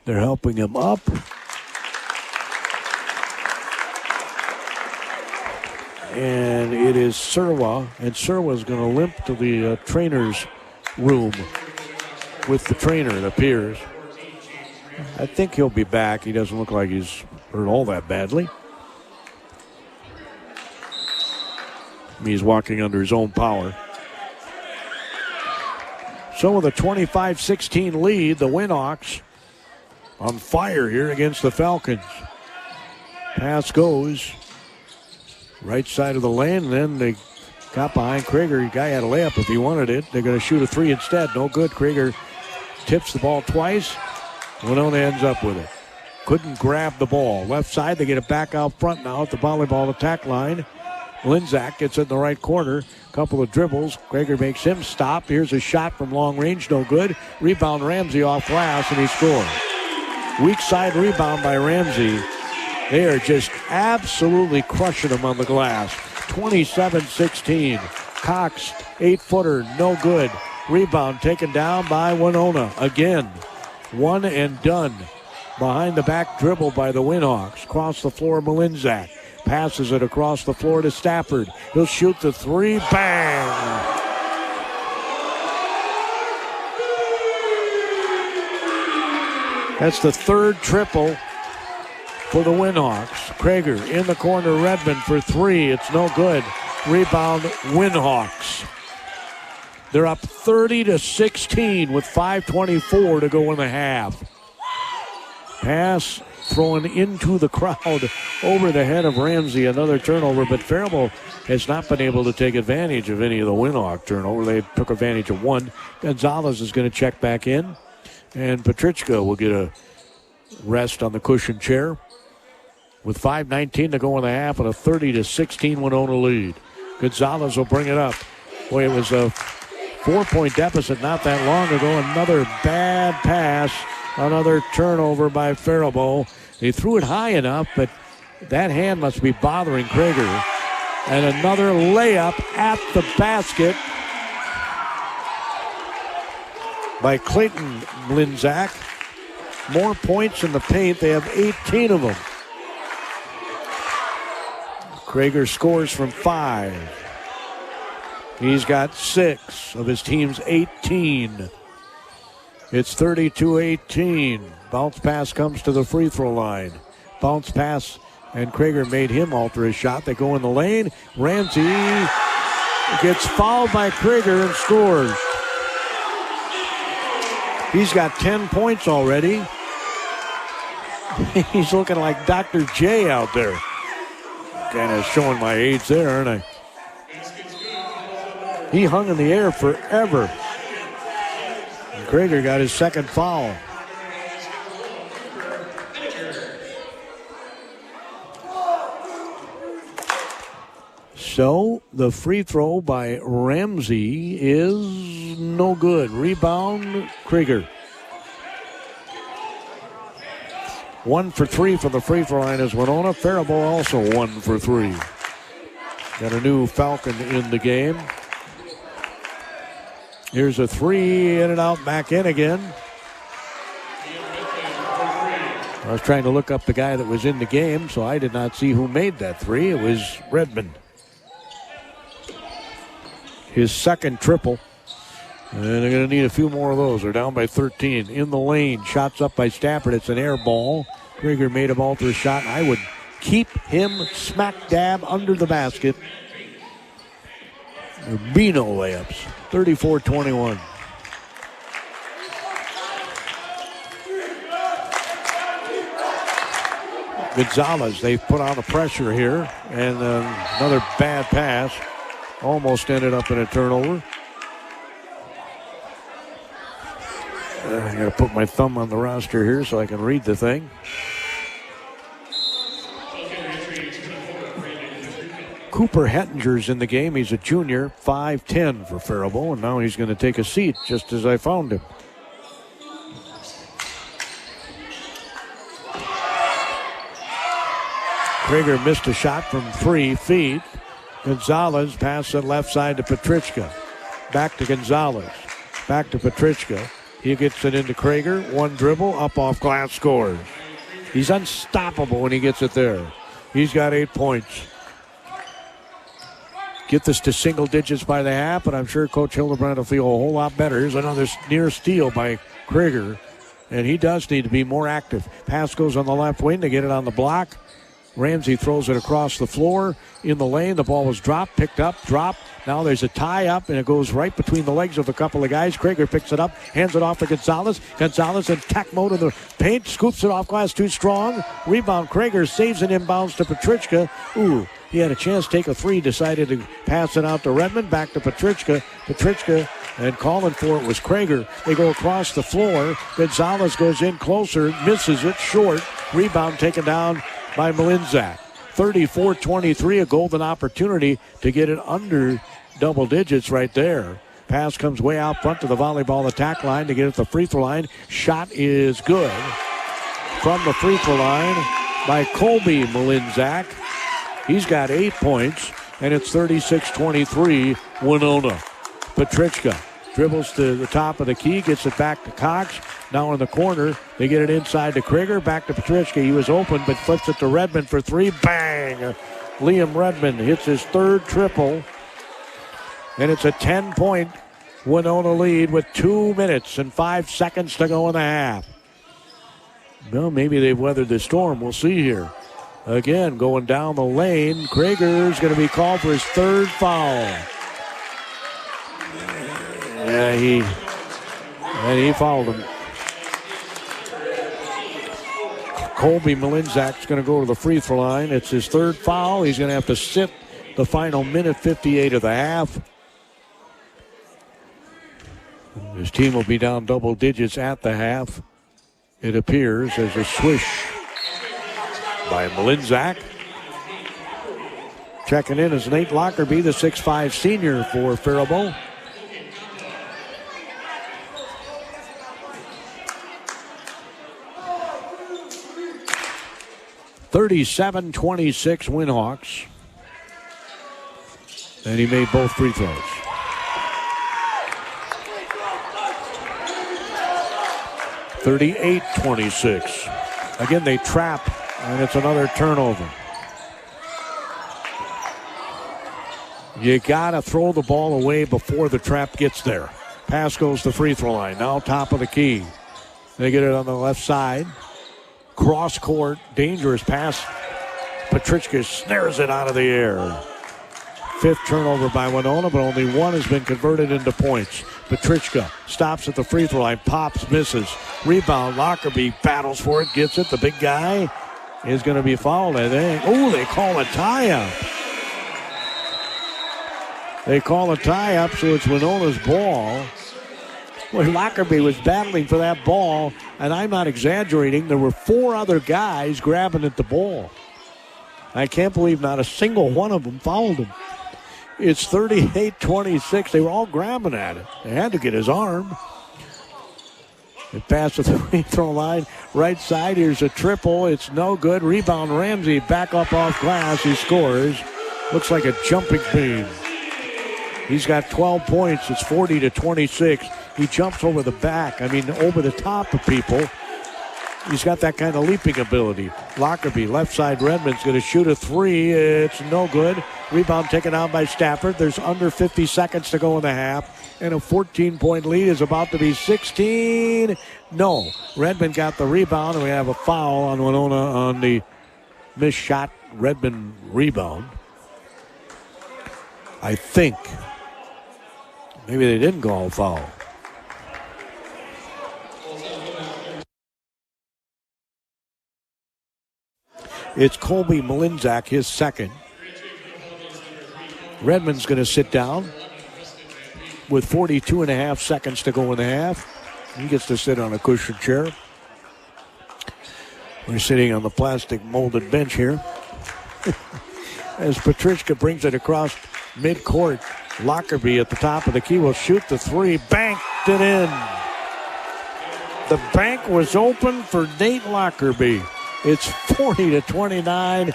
They're helping him up. And it is Serwa, and Serwa's going to limp to the trainer's room with the trainer, it appears. I think he'll be back. He doesn't look like he's hurt all that badly. He's walking under his own power. So with a 25-16 lead, the Winhawks on fire here against the Falcons. Pass goes right side of the lane, and then they got behind Krieger. The guy had a layup if he wanted it. They're going to shoot a three instead. No good. Krieger tips the ball twice. Winona ends up with it. Couldn't grab the ball. Left side, they get it back out front now at the volleyball attack line. Linzak gets in the right corner. Couple of dribbles. Krieger makes him stop. Here's a shot from long range. No good. Rebound Ramsey off glass, and he scores. Weak side rebound by Ramsey. They are just absolutely crushing them on the glass. 27-16. Cox, 8-footer, no good. Rebound taken down by Winona again. One and done. Behind the back dribble by the Winhawks. Across the floor, Malinzak. Passes it across the floor to Stafford. He'll shoot the three. Bang! That's the third triple for the Winhawks. Krieger in the corner, Redmond for three. It's no good. Rebound, Winhawks. They're up 30-16 with 5:24 to go in the half. Pass thrown into the crowd over the head of Ramsey. Another turnover, but Faribault has not been able to take advantage of any of the Winhawk turnover. They took advantage of one. Gonzalez is going to check back in, and Petrichka will get a rest on the cushion chair. With 5:19 to go in the half and a 30-16 Winona lead. Gonzalez will bring it up. Boy, it was a 4-point deficit not that long ago. Another bad pass. Another turnover by Faribault. They threw it high enough, but that hand must be bothering Krieger. And another layup at the basket by Clayton Linzak. More points in the paint. They have 18 of them. Krieger scores from 5. He's got 6 of his team's 18. It's 32-18. Bounce pass comes to the free throw line. Bounce pass, and Krieger made him alter his shot. They go in the lane. Ramsey gets fouled by Krieger and scores. He's got 10 points already. He's looking like Dr. J out there. Kind of showing my age there, aren't I? He hung in the air forever. And Krieger got his second foul. So the free throw by Ramsey is no good. Rebound, Krieger. 1 for 3 from the free throw line is Winona. Faribault also 1 for 3. Got a new Falcon in the game. Here's a 3, in and out, back in again. I was trying to look up the guy that was in the game, so I did not see who made that 3. It was Redmond. His second triple. And they're going to need a few more of those. They're down by 13. In the lane, shots up by Stafford. It's an air ball. Krieger made him alter his shot. I would keep him smack dab under the basket. There'll be no layups. 34-21. Gonzalez, they've put on the pressure here. And another bad pass. Almost ended up in a turnover. I got to put my thumb on the roster here so I can read the thing. Cooper Hettinger's in the game. He's a junior, 5'10" for Faribault, and now he's going to take a seat just as I found him. Krieger missed a shot from 3 feet. Gonzalez passed it left side to Petrichka. Back to Gonzalez. Back to Petrichka. He gets it into Krieger. 1 dribble, up off glass, scores. He's unstoppable when he gets it there. He's got 8 points. Get this to single digits by the half, but I'm sure Coach Hildebrand will feel a whole lot better. Here's another near steal by Krieger, and he does need to be more active. Pass goes on the left wing to get it on the block. Ramsey throws it across the floor in the lane. The ball was dropped, picked up, dropped. Now there's a tie-up, and it goes right between the legs of a couple of guys. Krieger picks it up, hands it off to Gonzalez. Gonzalez in tack mode in the paint, scoops it off glass too strong. Rebound, Krieger saves it inbounds to Petrichka. Ooh, he had a chance to take a 3, decided to pass it out to Redmond, back to Petrichka. Petrichka, and calling for it was Krieger. They go across the floor. Gonzalez goes in closer, misses it, short. Rebound taken down by Malinzak. 34-23, a golden opportunity to get it under double digits right there. Pass comes way out front to the volleyball attack line to get it to the free throw line. Shot is good from the free throw line by Colby Malinzak. He's got 8 points, and it's 36-23, Winona. Petrichka dribbles to the top of the key, gets it back to Cox. Now in the corner, they get it inside to Krieger, back to Petrichka. He was open, but flips it to Redmond for 3. Bang! Liam Redmond hits his 3rd triple. And it's a 10-point Winona lead with 2 minutes and 5 seconds to go in the half. Well, maybe they've weathered the storm. We'll see here. Again, going down the lane. Krieger's going to be called for his 3rd foul. Yeah, he fouled him. Colby Malinzak's going to go to the free throw line. It's his 3rd foul. He's going to have to sit the final minute 58 of the half. His team will be down double digits at the half. It appears as a swish by Malinzak. Checking in is Nate Lockerbie, the 6'5 senior for Faribault. (37-26) Winhawks. And he made both free throws. (38-26). Again, they trap, and it's another turnover. You got to throw the ball away before the trap gets there. Pass goes to the free throw line. Now top of the key. They get it on the left side. Cross court, dangerous pass. Petrichka snares it out of the air. 5th turnover by Winona, but only one has been converted into points. Petrichka stops at the free throw line, pops, misses. Rebound, Lockerbie battles for it, gets it. The big guy is going to be fouled, I think. Oh, they call a tie-up. They call a tie-up, so it's Winona's ball. Well, Lockerbie was battling for that ball, and I'm not exaggerating. There were 4 other guys grabbing at the ball. I can't believe not a single one of them fouled him. It's 38-26. They were all grabbing at it. They had to get his arm. It passed to the free throw line. Right side, here's a triple. It's no good. Rebound, Ramsey back up off glass. He scores. Looks like a jumping bean. He's got 12 points. It's 40-26. He jumps over the back. Over the top of people. He's got that kind of leaping ability. Lockerbie, left side, Redmond's going to shoot a 3. It's no good. Rebound taken out by Stafford. There's under 50 seconds to go in the half. And a 14-point lead is about to be 16. No. Redmond got the rebound, and we have a foul on Winona on the missed shot. Redmond rebound. I think. Maybe they didn't call a foul. It's Colby Malinzak, his second. Redmond's going to sit down with 42 and a half seconds to go in the half. He gets to sit on a cushion chair. We're sitting on the plastic molded bench here. As Petrichka brings it across midcourt, Lockerbie at the top of the key will shoot the 3. Banked it in. The bank was open for Nate Lockerbie. It's 40-29.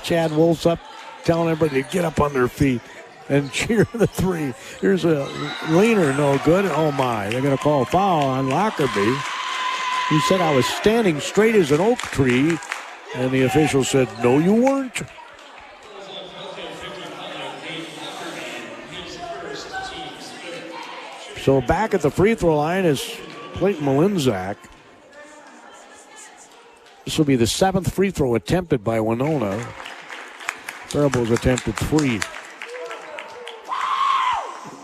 Chad Wolf's up telling everybody to get up on their feet and cheer the 3. Here's a leaner, no good. Oh my, they're going to call a foul on Lockerbie. He said, I was standing straight as an oak tree. And the official said, no, you weren't. So back at the free throw line is Clayton Malinzak. This will be the 7th free throw attempted by Winona. Faribault's attempted 3.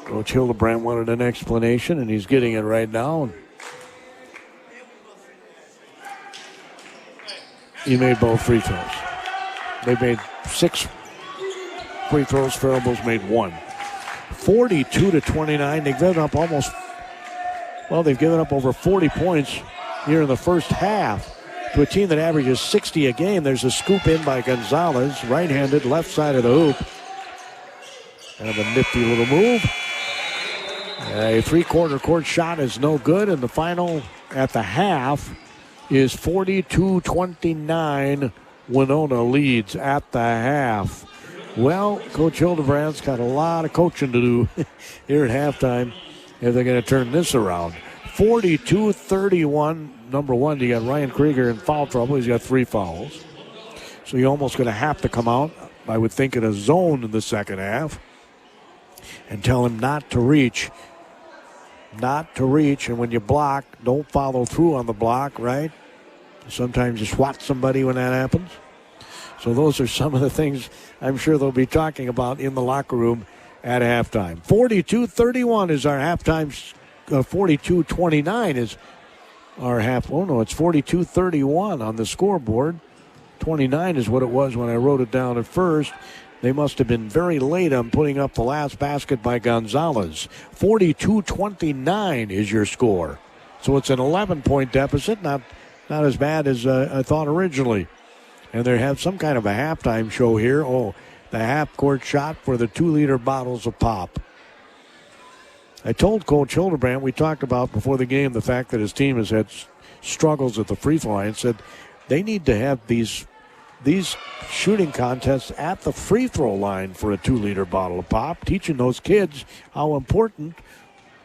Coach Hildebrand wanted an explanation, and he's getting it right now. He made both free throws. They made 6 free throws. Faribault's made 1. 42-29. They've given up they've given up over 40 points here in the first half. To a team that averages 60 a game. There's a scoop in by Gonzalez, right-handed, left side of the hoop. And a nifty little move. A 3-quarter court shot is no good, and the final at the half is 42-29. Winona leads at the half. Well, Coach Hildebrand's got a lot of coaching to do here at halftime if they're going to turn this around. 42-31. Number 1, you got Ryan Krieger in foul trouble. He's got 3 fouls. So you're almost going to have to come out, I would think, in a zone in the second half and tell him not to reach. Not to reach. And when you block, don't follow through on the block, right? Sometimes you swat somebody when that happens. So those are some of the things I'm sure they'll be talking about in the locker room at halftime. 42-31 is our halftime. 42-29 is our half. Oh, no, it's 42-31 on the scoreboard. 29 is what it was when I wrote it down at first. They must have been very late on putting up the last basket by Gonzalez. 42-29 is your score. So it's an 11-point deficit. Not as bad as I thought originally. And they have some kind of a halftime show here. Oh, the half-court shot for the 2-liter bottles of pop. I told Coach Hildebrand, we talked about before the game the fact that his team has had struggles at the free throw line, said they need to have these shooting contests at the free throw line for a 2-liter bottle of pop, teaching those kids how important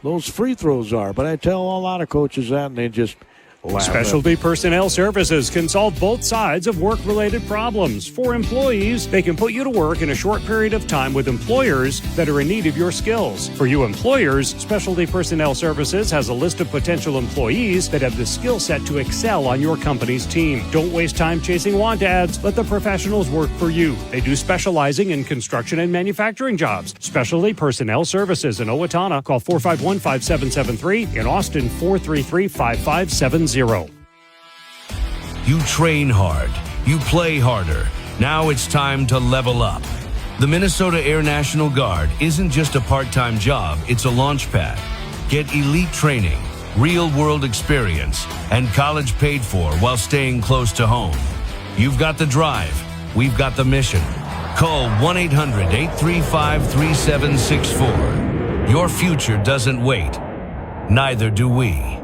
those free throws are. But I tell a lot of coaches that, and they just laugh. Specialty Personnel Services can solve both sides of work-related problems. For employees, they can put you to work in a short period of time with employers that are in need of your skills. For you employers, Specialty Personnel Services has a list of potential employees that have the skill set to excel on your company's team. Don't waste time chasing want ads. Let the professionals work for you. They do specializing in construction and manufacturing jobs. Specialty Personnel Services in Owatonna. Call 451-5773. In Austin, 433-5570. You train hard. You play harder. Now it's time to level up. The Minnesota Air National Guard isn't just a part-time job, it's a launch pad. Get elite training, real-world experience, and college paid for while staying close to home. You've got the drive. We've got the mission. Call 1-800-835-3764. Your future doesn't wait. Neither do we.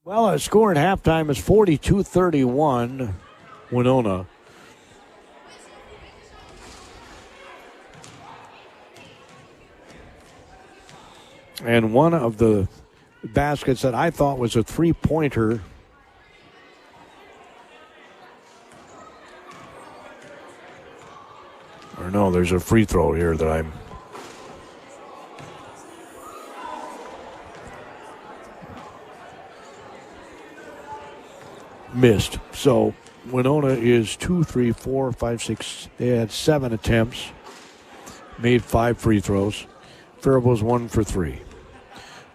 Well, the score at halftime is 42-31, Winona. And one of the baskets that I thought was a three-pointer or no, there's a free throw here that I'm missed. So Winona is 2, 3, 4, 5, 6. They had 7 attempts, made 5 free throws. Faribault's 1 for 3.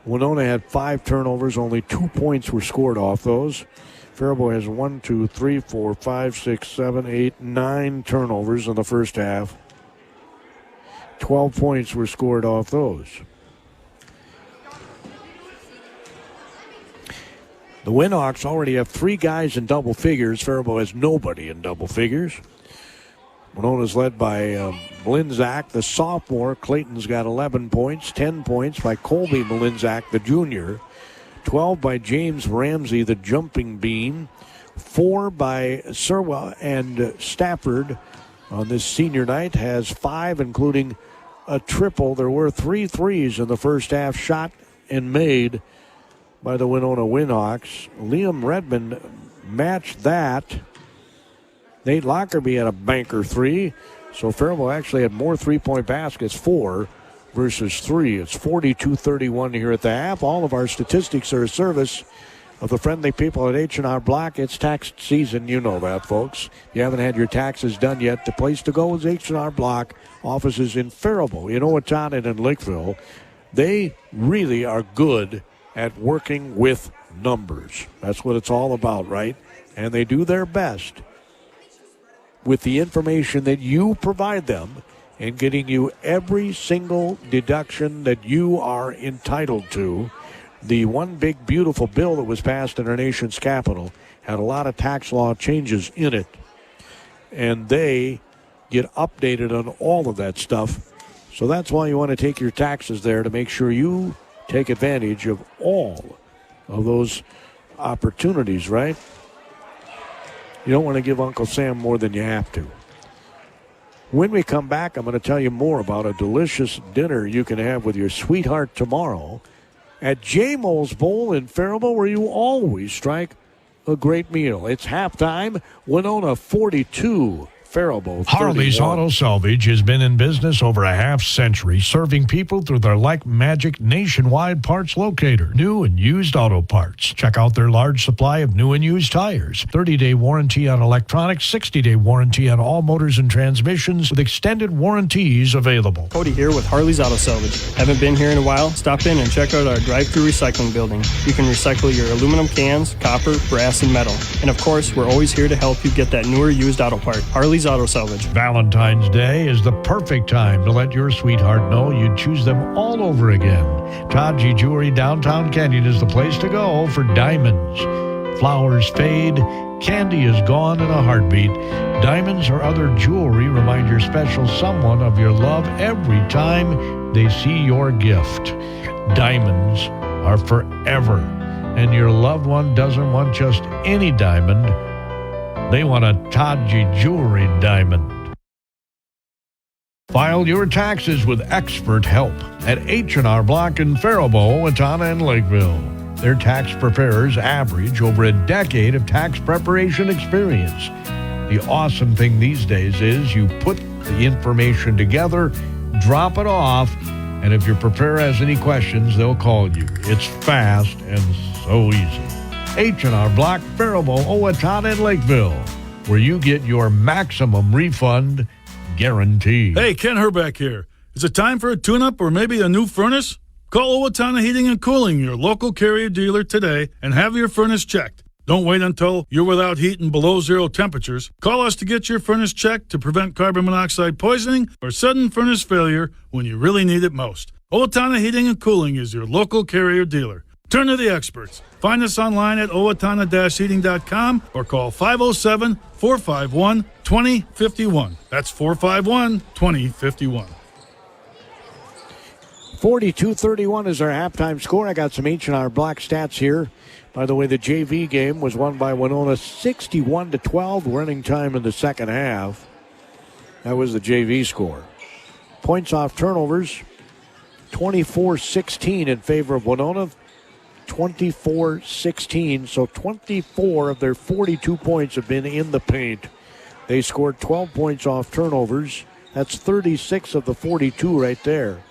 Winona had 5 turnovers. Only 2 points were scored off those. Faribault has 1, 2, 3, 4, 5, 6, 7, 8, 9 turnovers in the first half. 12 points were scored off those. The Winhawks already have 3 guys in double figures. Faribault has nobody in double figures. Winona's led by Malinzak, the sophomore. Clayton's got 11 points, 10 points by Colby Malinzak, the junior. 12 by James Ramsey, the jumping bean. 4 by Serwa, and Stafford on this senior night has 5, including a triple. There were 3 threes in the first half, shot and made by the Winona Winhawks. Liam Redmond matched that. Nate Lockerbie had a banker 3. So Faribault actually had more three-point baskets, 4 versus 3. It's 42-31 here at the half. All of our statistics are a service of the friendly people at H&R Block. It's tax season, you know that, folks. If you haven't had your taxes done yet, the place to go is H&R Block. Offices in Faribault, in Owatonna, and in Lakeville. They really are good at working with numbers. That's what it's all about, right? And they do their best with the information that you provide them and getting you every single deduction that you are entitled to. The one big beautiful bill that was passed in our nation's capital had a lot of tax law changes in it. And they get updated on all of that stuff. So that's why you want to take your taxes there, to make sure you take advantage of all of those opportunities, right? You don't want to give Uncle Sam more than you have to. When we come back, I'm going to tell you more about a delicious dinner you can have with your sweetheart tomorrow at J. Mole's Bowl in Faribault, where you always strike a great meal. It's halftime. Winona 42. Faribault 31. Harley's Auto Salvage has been in business over a half-century, serving people through their Like Magic nationwide parts locator. New and used auto parts. Check out their large supply of new and used tires. 30-day warranty on electronics, 60-day warranty on all motors and transmissions, with extended warranties available. Cody here with Harley's Auto Salvage. Haven't been here in a while? Stop in and check out our drive-thru recycling building. You can recycle your aluminum cans, copper, brass, and metal. And of course, we're always here to help you get that newer used auto part. Harley's Auto Salvage. Valentine's Day is the perfect time to let your sweetheart know you'd choose them all over again. Todgy Jewelry downtown Canyon is the place to go for diamonds. Flowers fade, candy is gone in a heartbeat. Diamonds or other jewelry remind your special someone of your love every time they see your gift. Diamonds are forever, and your loved one doesn't want just any diamond. They want a Taji Jewelry diamond. File your taxes with expert help at H&R Block in Faribault, Winona, and Lakeville. Their tax preparers average over a decade of tax preparation experience. The awesome thing these days is you put the information together, drop it off, and if your preparer has any questions, they'll call you. It's fast and so easy. H&R Block, Faribault, Owatonna, and Lakeville, where you get your maximum refund guaranteed. Hey, Ken Herbeck here. Is it time for a tune-up or maybe a new furnace? Call Owatonna Heating and Cooling, your local Carrier dealer today, and have your furnace checked. Don't wait until you're without heat and below zero temperatures. Call us to get your furnace checked to prevent carbon monoxide poisoning or sudden furnace failure when you really need it most. Owatonna Heating and Cooling is your local Carrier dealer. Turn to the experts. Find us online at owatonna-heating.com or call 507-451-2051. That's 451-2051. 42-31 is our halftime score. I got some H&R Block stats here. By the way, the JV game was won by Winona 61-12, running time in the second half. That was the JV score. Points off turnovers, 24-16 in favor of Winona. 24-16, so 24 of their 42 points have been in the paint. They scored 12 points off turnovers. That's 36 of the 42 right there.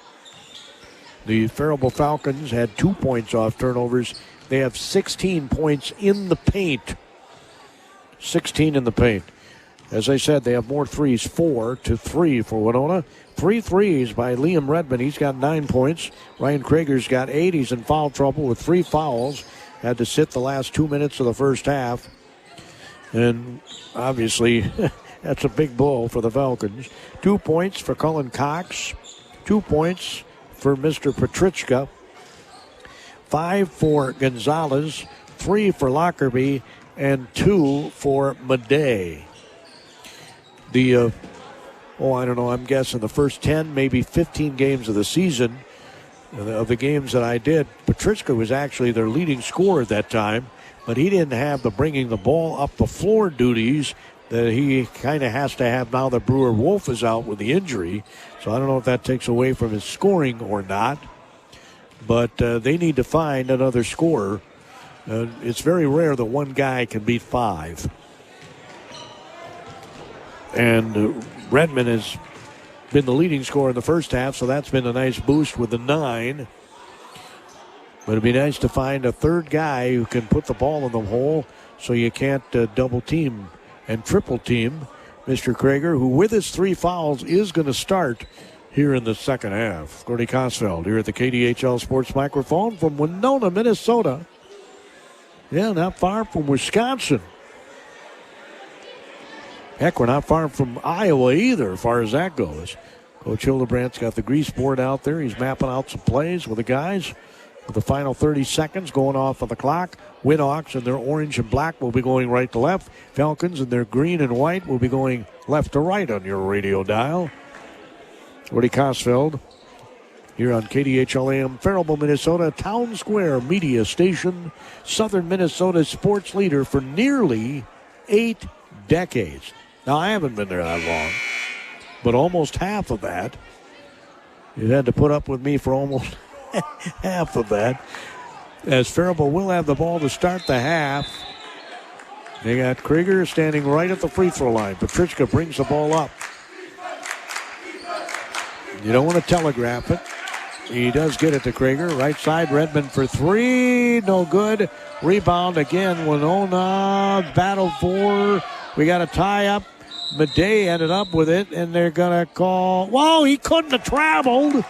The Faribault Falcons had 2 points off turnovers. They have 16 points in the paint. 16 in the paint. As I said, they have more threes, 4-3 for Winona. 3 threes by Liam Redmond. He's got 9 points. Ryan Krager's got 8. He's in foul trouble with 3 fouls. Had to sit the last 2 minutes of the first half. And obviously, that's a big blow for the Falcons. 2 points for Cullen Cox. 2 points for Mr. Petrichka. 5 for Gonzalez. 3 for Lockerbie. And 2 for Madej. I don't know, I'm guessing the first 10, maybe 15 games of the season, of the games that I did, Petrichka was actually their leading scorer at that time, but he didn't have the bringing the ball up the floor duties that he kind of has to have now that Brewer Wolf is out with the injury. So I don't know if that takes away from his scoring or not, but they need to find another scorer. It's very rare that one guy can beat 5. And Redmond has been the leading scorer in the first half, so that's been a nice boost with the 9. But it'd be nice to find a third guy who can put the ball in the hole so you can't double team and triple team Mr. Krager, who with his 3 fouls is going to start here in the second half. Gordy Kosfeld here at the KDHL Sports Microphone from Winona, Minnesota. Yeah, not far from Wisconsin. Heck, we're not far from Iowa either, as far as that goes. Coach Hildebrandt's got the grease board out there. He's mapping out some plays with the guys. With the final 30 seconds going off of the clock, Winhawks in their orange and black will be going right to left. Falcons in their green and white will be going left to right on your radio dial. Woody Kosfeld here on KDHL AM, Faribault, Minnesota, Town Square Media Station, Southern Minnesota's sports leader for nearly 8 decades. Now, I haven't been there that long, but almost half of that. You had to put up with me for almost half of that. As Faribault will have the ball to start the half. They got Krieger standing right at the free throw line. Petrichka brings the ball up. You don't want to telegraph it. He does get it to Krieger. Right side, Redmond for 3. No good. Rebound again. Winona battle for. We got a tie up. Madej ended up with it, and they're going to call. Whoa, he couldn't have traveled.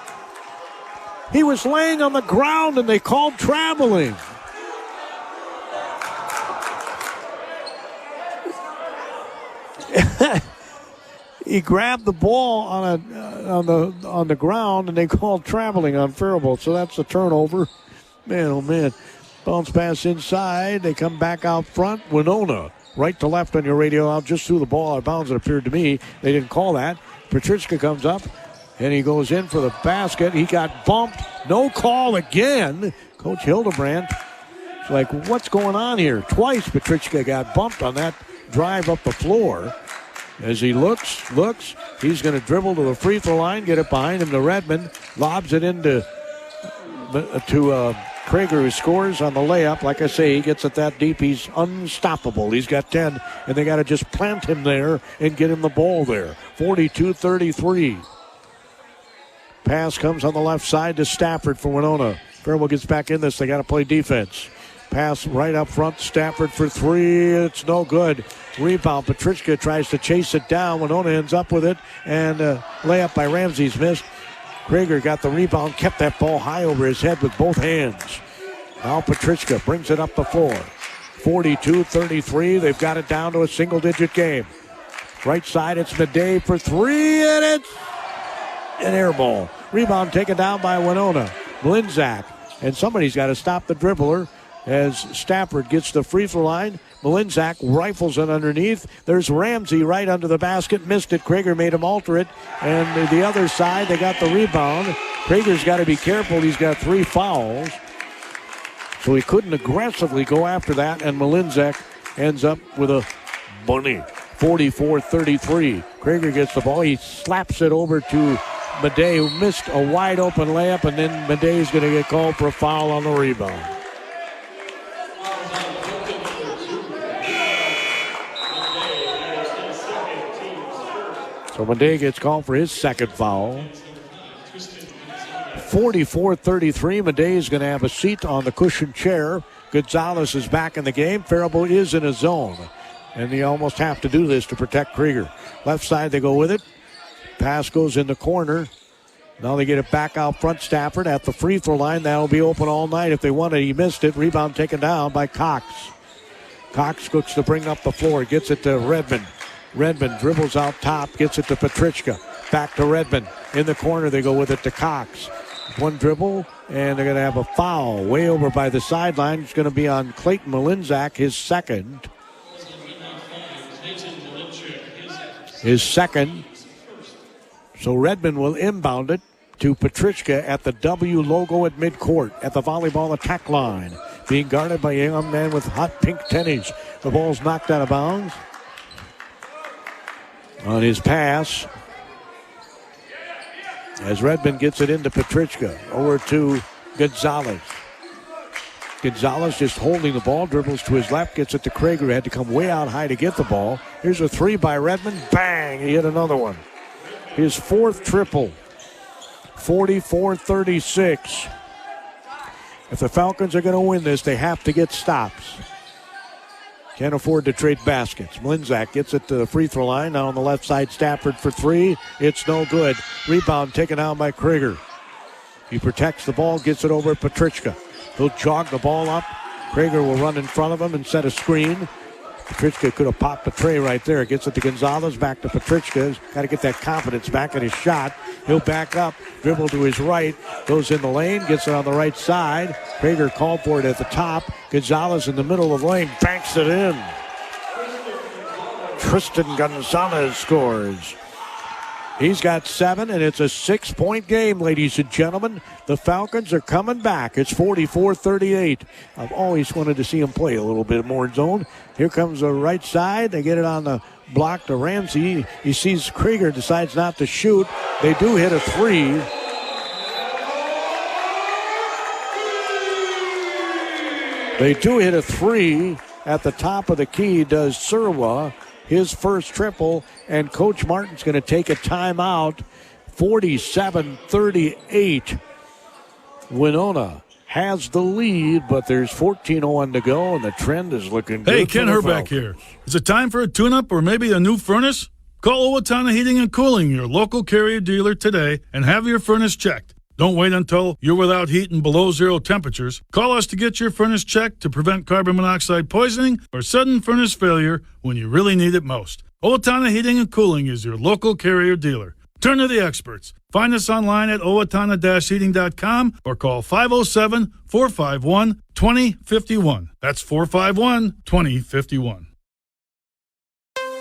He was laying on the ground, and they called traveling. He grabbed the ball on the ground, and they called traveling on Faribault. So that's a turnover. Man, oh man. Bounce pass inside. They come back out front. Winona, right to left on your radio, out just threw the ball out of bounds, it appeared to me. They didn't call that. Petrichka comes up, and he goes in for the basket. He got bumped. No call again. Coach Hildebrandt, it's like, what's going on here? Twice Petrichka got bumped on that drive up the floor. As he looks, he's going to dribble to the free throw line, get it behind him to Redmond, lobs it into Krager, who scores on the layup. Like I say, he gets it that deep, he's unstoppable. He's got 10, and they got to just plant him there and get him the ball there. 42-33. Pass comes on the left side to Stafford for Winona. Faribault gets back in this. They got to play defense. Pass right up front. Stafford for three. It's no good. Rebound. Petrichka tries to chase it down. Winona ends up with it. And layup by Ramsey's missed. Krager got the rebound. Kept that ball high over his head with both hands. Now Petrichka brings it up the floor. 42-33. They've got it down to a single-digit game. Right side, it's Madej for three. And it's an air ball. Rebound taken down by Winona. Mlinzak. And somebody's got to stop the dribbler as Stafford gets the free throw line. Mlinzak rifles it underneath. There's Ramsey right under the basket. Missed it. Krager made him alter it. And the other side, they got the rebound. Krager's got to be careful. He's got 3 fouls. So he couldn't aggressively go after that. And Mlinzak ends up with a bunny. 44-33. Krager gets the ball. He slaps it over to Madej, who missed a wide open layup, and then Madej's going to get called for a foul on the rebound. So Madej gets called for his second foul. 44-33. Madej is going to have a seat on the cushioned chair. Gonzalez is back in the game. Faribault is in a zone, and they almost have to do this to protect Krager. Left side, they go with it. Pass goes in the corner. Now they get it back out front. Stafford at the free throw line. That'll be open all night if they want it. He missed it. Rebound taken down by Cox. Cox looks to bring up the floor. Gets it to Redmond. Redmond dribbles out top. Gets it to Petrichka. Back to Redmond. In the corner, they go with it to Cox. One dribble, and they're going to have a foul way over by the sideline. It's going to be on Clayton Mlinzak, his second. So Redmond will inbound it to Petrichka at the W logo at midcourt at the volleyball attack line. Being guarded by a young man with hot pink tennies. The ball's knocked out of bounds. On his pass, as Redmond gets it into Petrichka. Over to Gonzalez. Gonzalez just holding the ball, dribbles to his left, gets it to Krager. Had to come way out high to get the ball. Here's a three by Redmond. Bang! He hit another one. His fourth triple. 44-36. If the Falcons are going to win this, they have to get stops. Can't afford to trade baskets. Mlinzak gets it to the free throw line. Now on the left side, Stafford for three. It's no good. Rebound taken down by Krager. He protects the ball, gets it over to Petrichka. He'll jog the ball up. Krager will run in front of him and set a screen. Petrichka could have popped the tray right there. Gets it to Gonzalez, back to Petrichka. Got to get that confidence back in his shot. He'll back up, dribble to his right, goes in the lane, gets it on the right side. Krager called for it at the top. Gonzalez in the middle of the lane, banks it in. Tristan Gonzalez scores. He's got 7, and it's a 6-point game, ladies and gentlemen. The Falcons are coming back. It's 44-38. I've always wanted to see him play a little bit more in zone. Here comes the right side. They get it on the block to Ramsey. He sees Krager, decides not to shoot. They do hit a three. They do hit a three at the top of the key, does Surwa. His first triple, and Coach Martin's going to take a timeout. 47-38. Winona has the lead, but there's 14:01 to go, and the trend is looking good. Hey, Ken Herbeck here. Is it time for a tune-up or maybe a new furnace? Call Owatonna Heating and Cooling, your local Carrier dealer today, and have your furnace checked. Don't wait until you're without heat and below zero temperatures. Call us to get your furnace checked to prevent carbon monoxide poisoning or sudden furnace failure when you really need it most. Owatonna Heating and Cooling is your local Carrier dealer. Turn to the experts. Find us online at owatonna-heating.com or call 507-451-2051. That's 451-2051.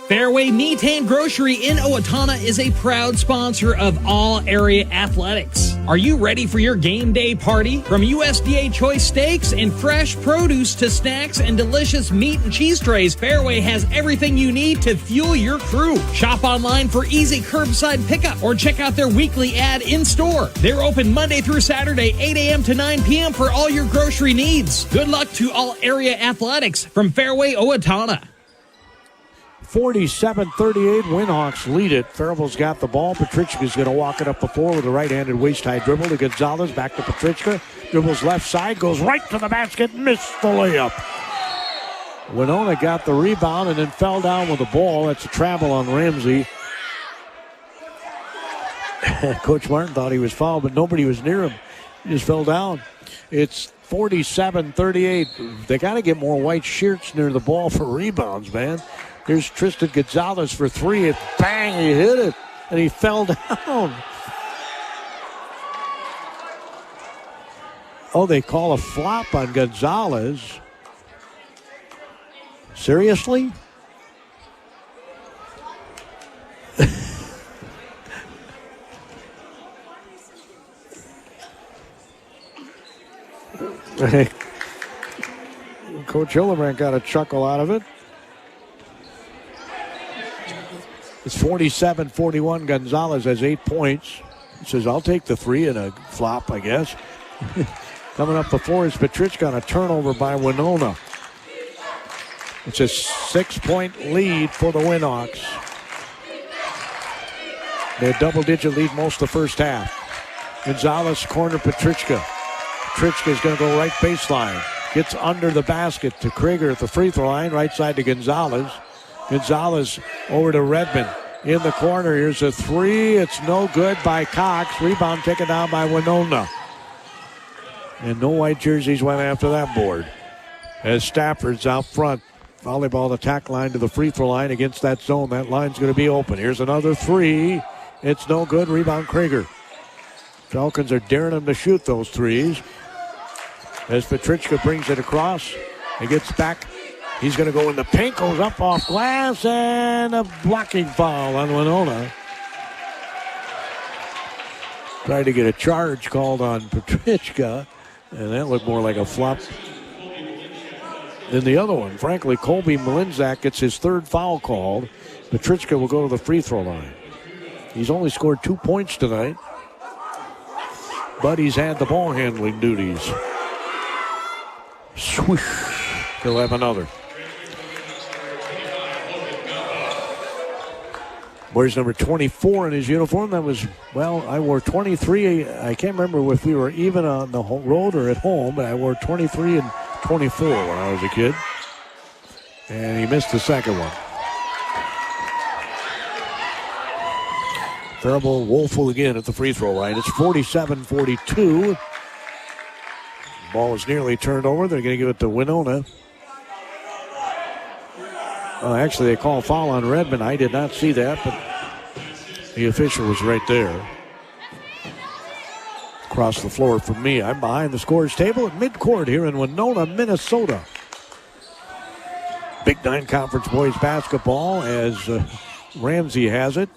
Fairway Meat and Grocery in Owatonna is a proud sponsor of all area athletics. Are you ready for your game day party? From USDA choice steaks and fresh produce to snacks and delicious meat and cheese trays, Fairway has everything you need to fuel your crew. Shop online for easy curbside pickup or check out their weekly ad in store. They're open Monday through Saturday, 8 a.m. to 9 p.m. for all your grocery needs. Good luck to all area athletics from Fairway Owatonna. 47-38, Winhawks lead it. Faribault's got the ball. Petrichka's going to walk it up the floor with a right-handed waist-high dribble to Gonzalez. Back to Petrichka. Dribbles left side, goes right to the basket, missed the layup. Winona got the rebound and then fell down with the ball. That's a travel on Ramsey. Coach Martin thought he was fouled, but nobody was near him. He just fell down. It's 47-38. They got to get more white shirts near the ball for rebounds, man. Here's Tristan Gonzalez for three. And bang, he hit it. And he fell down. Oh, they call a flop on Gonzalez. Seriously? Coach Hildebrand got a chuckle out of it. It's 47-41. Gonzalez has 8 points. He says, I'll take the three in a flop, I guess. Coming up before is Petrichka on a turnover by Winona. It's a 6-point lead for the Winhawks. They had double-digit lead most of the first half. Gonzalez corner Petrichka. Petrichka is going to go right baseline. Gets under the basket to Krieger at the free throw line. Right side to Gonzalez. Gonzalez over to Redmond. In the corner, here's a three. It's no good by Cox. Rebound taken down by Winona. And no white jerseys went after that board. As Stafford's out front. Volleyball attack line to the free throw line against that zone. That line's going to be open. Here's another three. It's no good. Rebound Krieger. Falcons are daring him to shoot those threes. As Petrichka brings it across. He gets back. He's going to go in the paint, goes up off glass, and a blocking foul on Winona. Tried to get a charge called on Petrichka, and that looked more like a flop than the other one. Frankly, Colby Malinzak gets his third foul called. Petrichka will go to the free throw line. He's only scored 2 points tonight, but he's had the ball handling duties. Swoosh. He'll have another. Wears number 24 in his uniform. That was, well, I wore 23. I can't remember if we were even on the road or at home, but I wore 23 and 24 when I was a kid. And he missed the second one. Faribault woeful again at the free throw line. It's 47-42. Ball is nearly turned over. They're going to give it to Winona. Actually, they call a foul on Redmond. I did not see that, but the official was right there. Across the floor from me. I'm behind the scores table at midcourt here in Winona, Minnesota. Big Nine Conference boys basketball as Ramsey has it.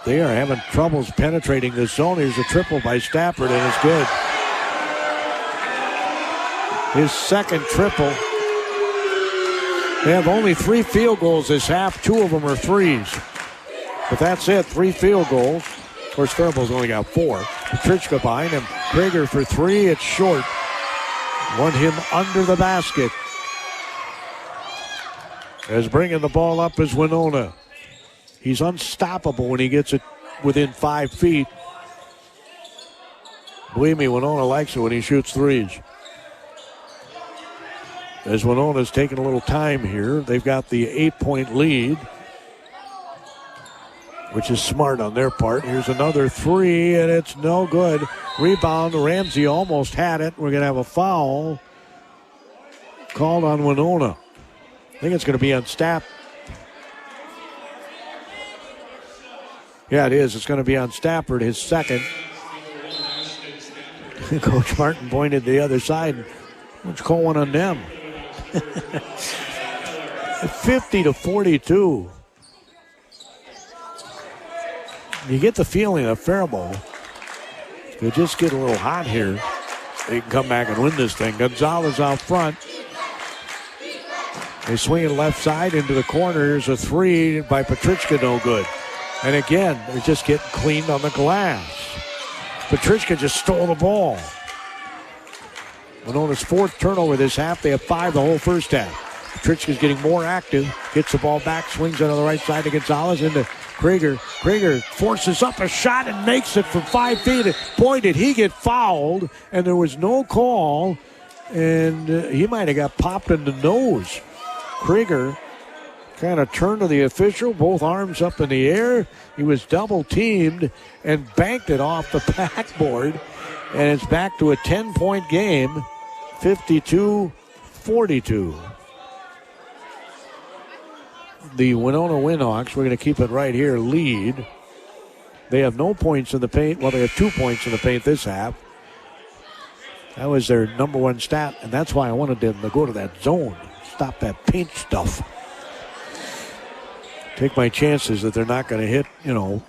They are having troubles penetrating this zone. Here's a triple by Stafford, and it's good. His second triple. They have only 3 field goals this half. 2 of them are threes. But that's it, 3 field goals. Of course, Faribault's only got 4. Petrichka behind him. Krieger for 3. It's short. Want him under the basket. As bringing the ball up is Winona. He's unstoppable when he gets it within 5 feet. Believe me, Winona likes it when he shoots threes. As Winona's taking a little time here, they've got the 8-point lead, which is smart on their part. Here's another 3, and it's no good. Rebound, Ramsey almost had it. We're going to have a foul called on Winona. I think it's going to be on Stapp. Yeah, it is. It's going to be on Stafford, his second. Coach Martin pointed the other side. What's going on them? 50-42. You get the feeling that Faribault could just get a little hot here. They can come back and win this thing. Gonzalez out front. They swing it left side into the corner. Here's a three by Petrichka, no good. And again, they're just getting cleaned on the glass. Petrichka just stole the ball. Winona's fourth turnover this half. They have 5 the whole first half. Petrichka's getting more active. Gets the ball back, swings it on the right side to Gonzalez into Krieger. Krieger forces up a shot and makes it from 5 feet. Pointed, he get fouled, and there was no call. And he might have got popped in the nose. Krieger kind of turned to the official, both arms up in the air. He was double teamed and banked it off the backboard. And it's back to a 10-point game, 52-42. The Winona Winhawks, we're going to keep it right here, lead. They have no points in the paint. Well, they have 2 points in the paint this half. That was their number one stat, and that's why I wanted them to go to that zone. Stop that paint stuff. Take my chances that they're not going to hit,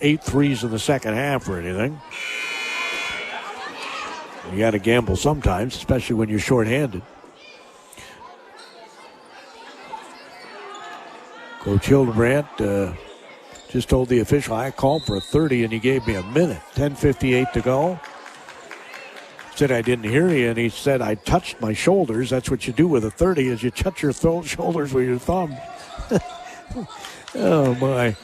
8 threes in the second half or anything. You got to gamble sometimes, especially when you're shorthanded. Coach Hildebrandt just told the official, I called for a 30 and he gave me a minute. 10:58 to go. Said I didn't hear you, and he said I touched my shoulders. That's what you do with a 30, is you touch your shoulders with your thumb. Oh, my.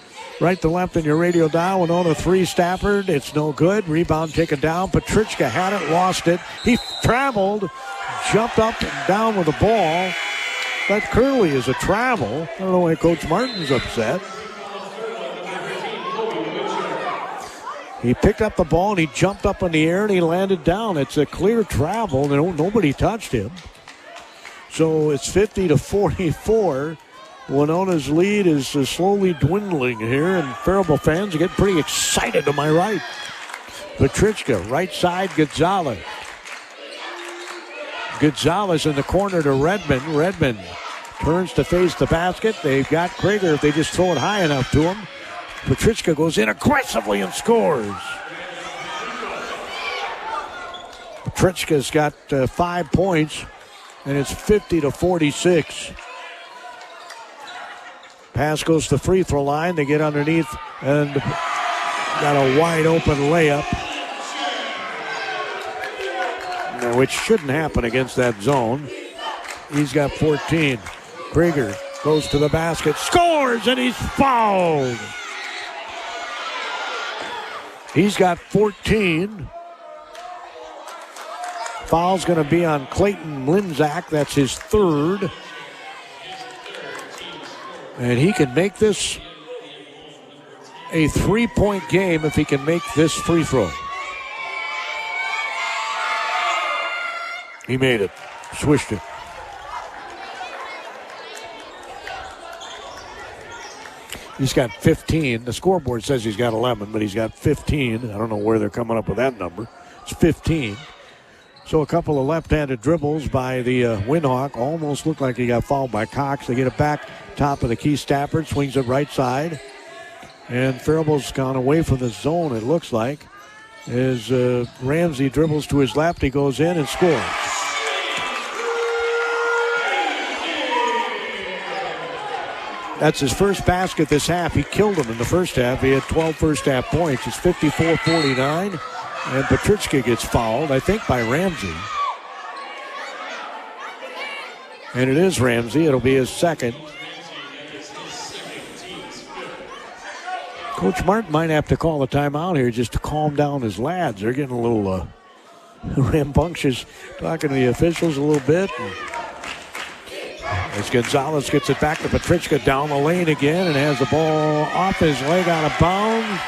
Right to left in your radio dial. Winona 3, Stafford. It's no good. Rebound taken down. Petrichka had it, lost it. He traveled, jumped up and down with the ball. That clearly is a travel. I don't know why Coach Martin's upset. He picked up the ball and he jumped up in the air and he landed down. It's a clear travel. Nobody touched him. So it's 50-44. Winona's lead is slowly dwindling here, and Faribault fans are getting pretty excited to my right. Petrichka, right side, Gonzalez. Gonzalez in the corner to Redmond. Redmond turns to face the basket. They've got Krieger if they just throw it high enough to him. Petrichka goes in aggressively and scores. Petrichka's got 5 points, and it's 50-46. Pass goes to the free throw line. They get underneath and got a wide open layup, which shouldn't happen against that zone. He's got 14. Krieger goes to the basket, scores, and he's fouled. He's got 14. Foul's going to be on Clayton Linzak. That's his third. And he can make this a 3-point game if he can make this free throw. He made it. Swished it. He's got 15. The scoreboard says he's got 11, but he's got 15. I don't know where they're coming up with that number. It's 15. So a couple of left-handed dribbles by the Winhawk. Almost looked like he got fouled by Cox. They get it back top of the key. Stafford swings it right side. And Faribault's gone away from the zone, it looks like. As Ramsey dribbles to his left, he goes in and scores. That's his first basket this half. He killed him in the first half. He had 12 first half points. It's 54-49. And Petrichka gets fouled, I think, by Ramsey. And it is Ramsey. It'll be his second. Coach Martin might have to call a timeout here just to calm down his lads. They're getting a little rambunctious, talking to the officials a little bit. As Gonzalez gets it back to Petrichka down the lane again and has the ball off his leg out of bounds.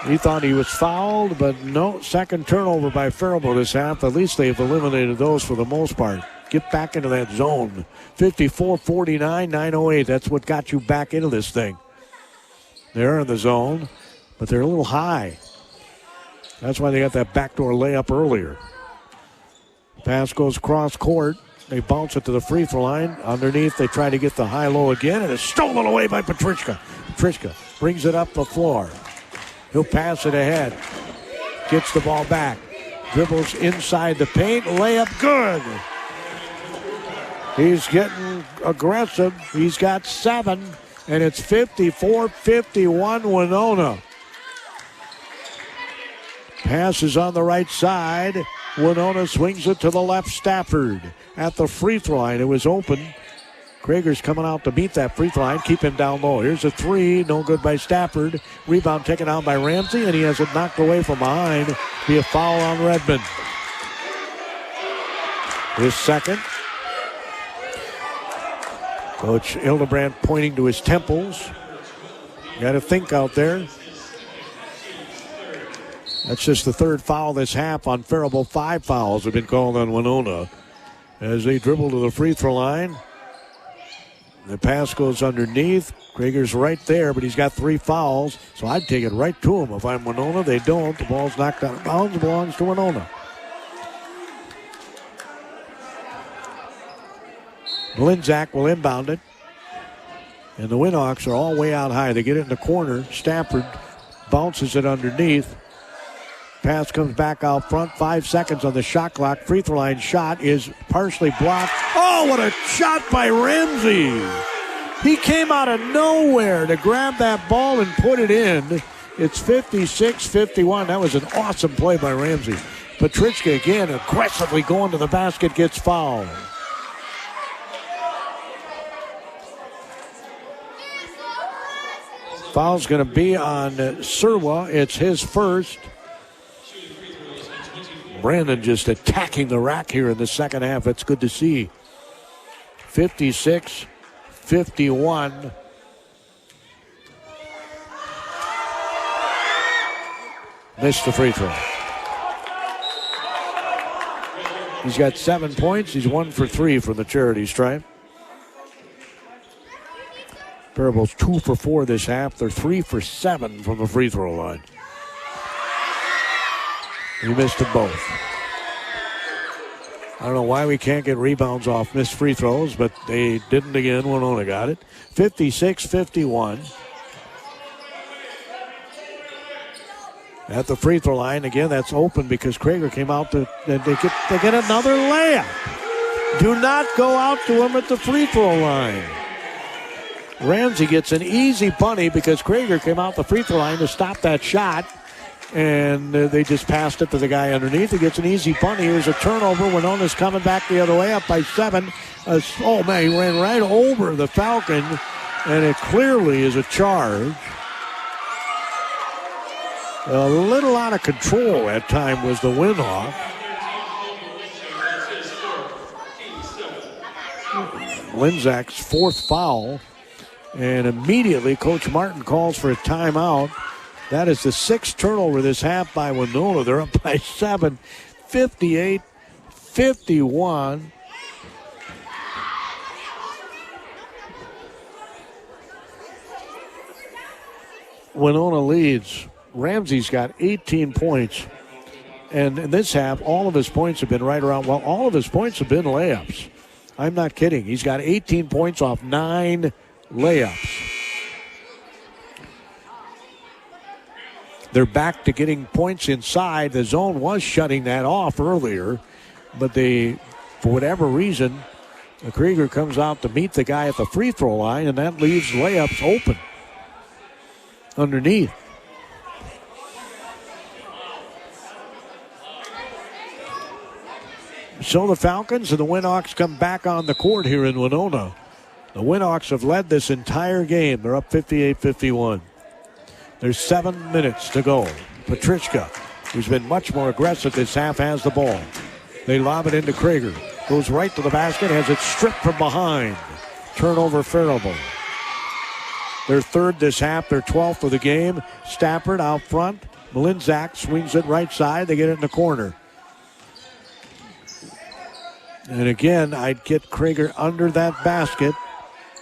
He thought he was fouled, but no. Second turnover by Faribault this half. At least they've eliminated those for the most part. Get back into that zone. 54-49, 9:08. That's what got you back into this thing. They're in the zone, but they're a little high. That's why they got that backdoor layup earlier. Pass goes cross court. They bounce it to the free throw line. Underneath, they try to get the high-low again, and it's stolen away by Petrichka. Petrichka brings it up the floor. He'll pass it ahead. Gets the ball back. Dribbles inside the paint. Layup good. He's getting aggressive. He's got 7, and it's 54-51 Winona. Pass is on the right side. Winona swings it to the left. Stafford at the free throw line. It was open. Krager's coming out to beat that free throw line. Keep him down low. Here's a 3. No good by Stafford. Rebound taken out by Ramsey, and he has it knocked away from behind. Be a foul on Redmond. His second. Coach Hildebrand pointing to his temples. Got to think out there. That's just the 3rd foul this half on Faribault. 5 fouls have been called on Winona as they dribble to the free throw line. The pass goes underneath. Krager's right there, but he's got 3 fouls, so I'd take it right to him if I'm Winona. They don't. The ball's knocked out of bounds. It belongs to Winona. Linzak will inbound it. And the Winhawks are all way out high. They get it in the corner. Stafford bounces it underneath. Pass comes back out front. 5 seconds on the shot clock. Free throw line shot is partially blocked. Oh, what a shot by Ramsey. He came out of nowhere to grab that ball and put it in. It's 56-51. That was an awesome play by Ramsey. Petrichka again aggressively going to the basket, gets fouled. Foul's going to be on Serwa. It's his first. Brandon just attacking the rack here in the second half. That's good to see. 56-51. Missed the free throw. He's got 7 points. He's 1 for 3 from the charity stripe. Faribault's 2 for 4 this half. They're 3 for 7 from the free throw line. He missed them both. I don't know why we can't get rebounds off missed free throws, but they didn't again. Winona got it. 56-51. At the free throw line, again, that's open because Krager came out to they get another layup. Do not go out to him at the free throw line. Ramsey gets an easy bunny because Krager came out the free throw line to stop that shot. And they just passed it to the guy underneath. He gets an easy bunny. Here's a turnover. Winona's coming back the other way, up by 7. Oh, man, he ran right over the Falcon, and it clearly is a charge. A little out of control at time was the Winhawk. Linzak's 4th foul. And immediately, Coach Martin calls for a timeout. That is the 6th turnover this half by Winona. They're up by 7, 58-51. Winona leads. Ramsey's got 18 points. And in this half, all of his points have been right around, well, all of his points have been layups. I'm not kidding. He's got 18 points off 9 layups. They're back to getting points inside. The zone was shutting that off earlier, but they, for whatever reason, Krieger comes out to meet the guy at the free throw line, and that leaves layups open underneath. So the Falcons and the Winhawks come back on the court here in Winona. The Winhawks have led this entire game. They're up 58-51. There's 7 minutes to go. Petrichka, who's been much more aggressive this half, has the ball. They lob it into Krager. Goes right to the basket, has it stripped from behind. Turnover Faribault. Their 3rd this half, their 12th of the game. Stafford out front. Linzak swings it right side. They get it in the corner. And again, I'd get Krager under that basket.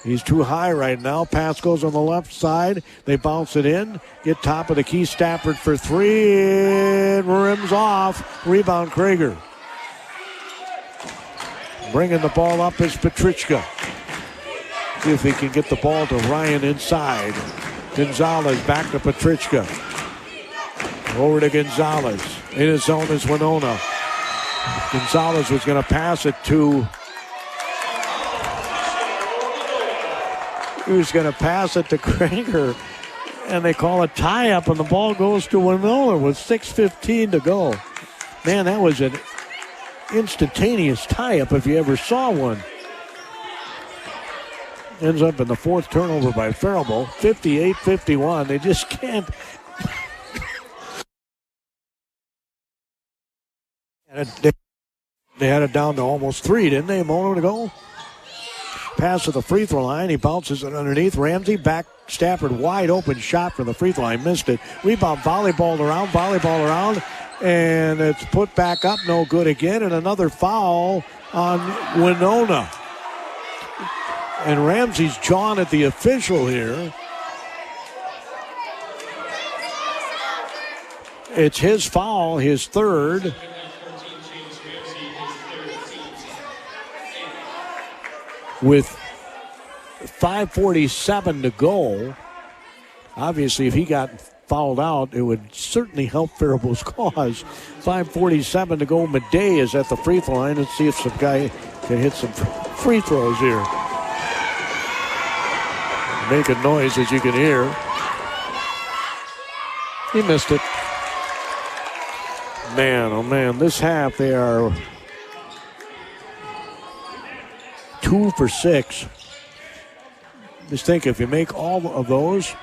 He's too high right now. Pass goes on the left side. They bounce it in. Get top of the key. Stafford for three. It rims off. Rebound Krieger. Bringing the ball up is Petrichka. See if he can get the ball to Ryan inside. Gonzalez back to Petrichka. Over to Gonzalez. In his zone is Winona. Gonzalez was going to pass it to... He was going to pass it to Krieger, and they call a tie-up, and the ball goes to Winona with 6:15 to go. Man, that was an instantaneous tie-up if you ever saw one. Ends up in the fourth turnover by Faribault, 58-51. They just can't. They had it down to almost three, didn't they, a moment ago? Pass to the free throw line. He bounces it underneath. Ramsey back. Stafford wide open shot from the free throw line. Missed it. Rebound volleyball around. And it's put back up. No good again. And another foul on Winona. And Ramsey's jawing at the official here. It's his foul, his third. With 5:47 to go, obviously if he got fouled out, it would certainly help Faribault's cause. 5:47 to go. Madej is at the free throw line. Let's see if some guy can hit some free throws here. Making noise, as you can hear. He missed it. Man, oh man, this half they are 2 for 6. Just think, if you make all of those,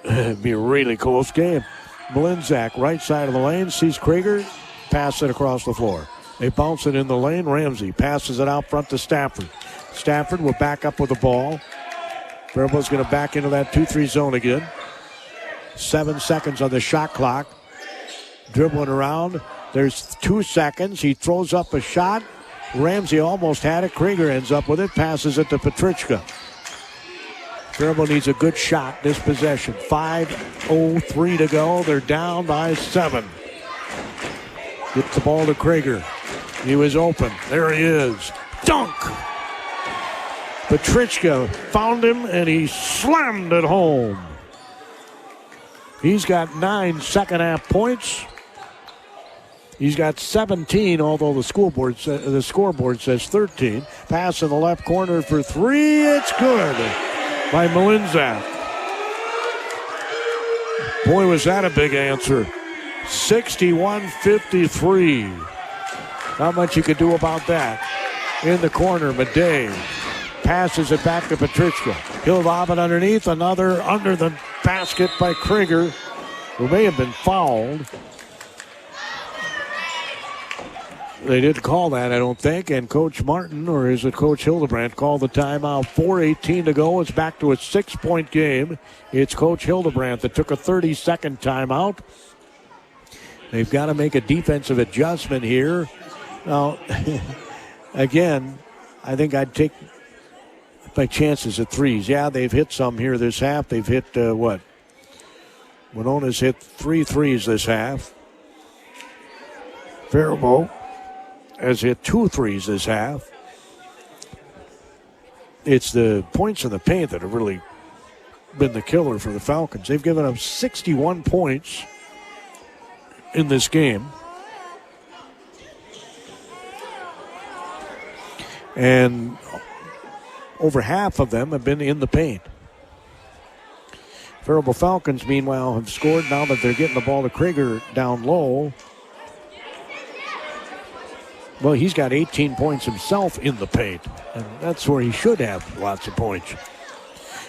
it'd be a really close game. Blinzak, right side of the lane, sees Krieger, pass it across the floor. They bounce it in the lane. Ramsey passes it out front to Stafford. Stafford will back up with the ball. Faribault's going to back into that 2-3 zone again. 7 seconds on the shot clock. Dribbling around. There's 2 seconds. He throws up a shot. Ramsey almost had it. Krieger ends up with it. Passes it to Petrichka. Faribault needs a good shot this possession. 5:03 to go. They're down by 7. Gets the ball to Krieger. He was open. There he is. Dunk! Petrichka found him, and he slammed it home. He's got 9 second-half points. He's got 17, although the scoreboard says 13. Pass in the left corner for 3. It's good by Malinzak. Boy, was that a big answer. 61-53. Not much you could do about that. In the corner, Madej passes it back to Petrichka. He'll lob it underneath. Another under the basket by Krieger, who may have been fouled. They didn't call that, I don't think. And Coach Martin, or is it Coach Hildebrandt, called the timeout. 4:18 to go. It's back to a 6-point game. It's Coach Hildebrandt that took a 30-second timeout. They've got to make a defensive adjustment here. Now, again, I think I'd take my chances at threes. Yeah, they've hit some here this half. They've hit, Winona's hit 3 threes this half. Faribault has hit 2 threes this half. It's the points in the paint that have really been the killer for the Falcons. They've given up 61 points in this game. And over half of them have been in the paint. Faribault Falcons, meanwhile, have scored now that they're getting the ball to Krieger down low. Well, he's got 18 points himself in the paint, and that's where he should have lots of points.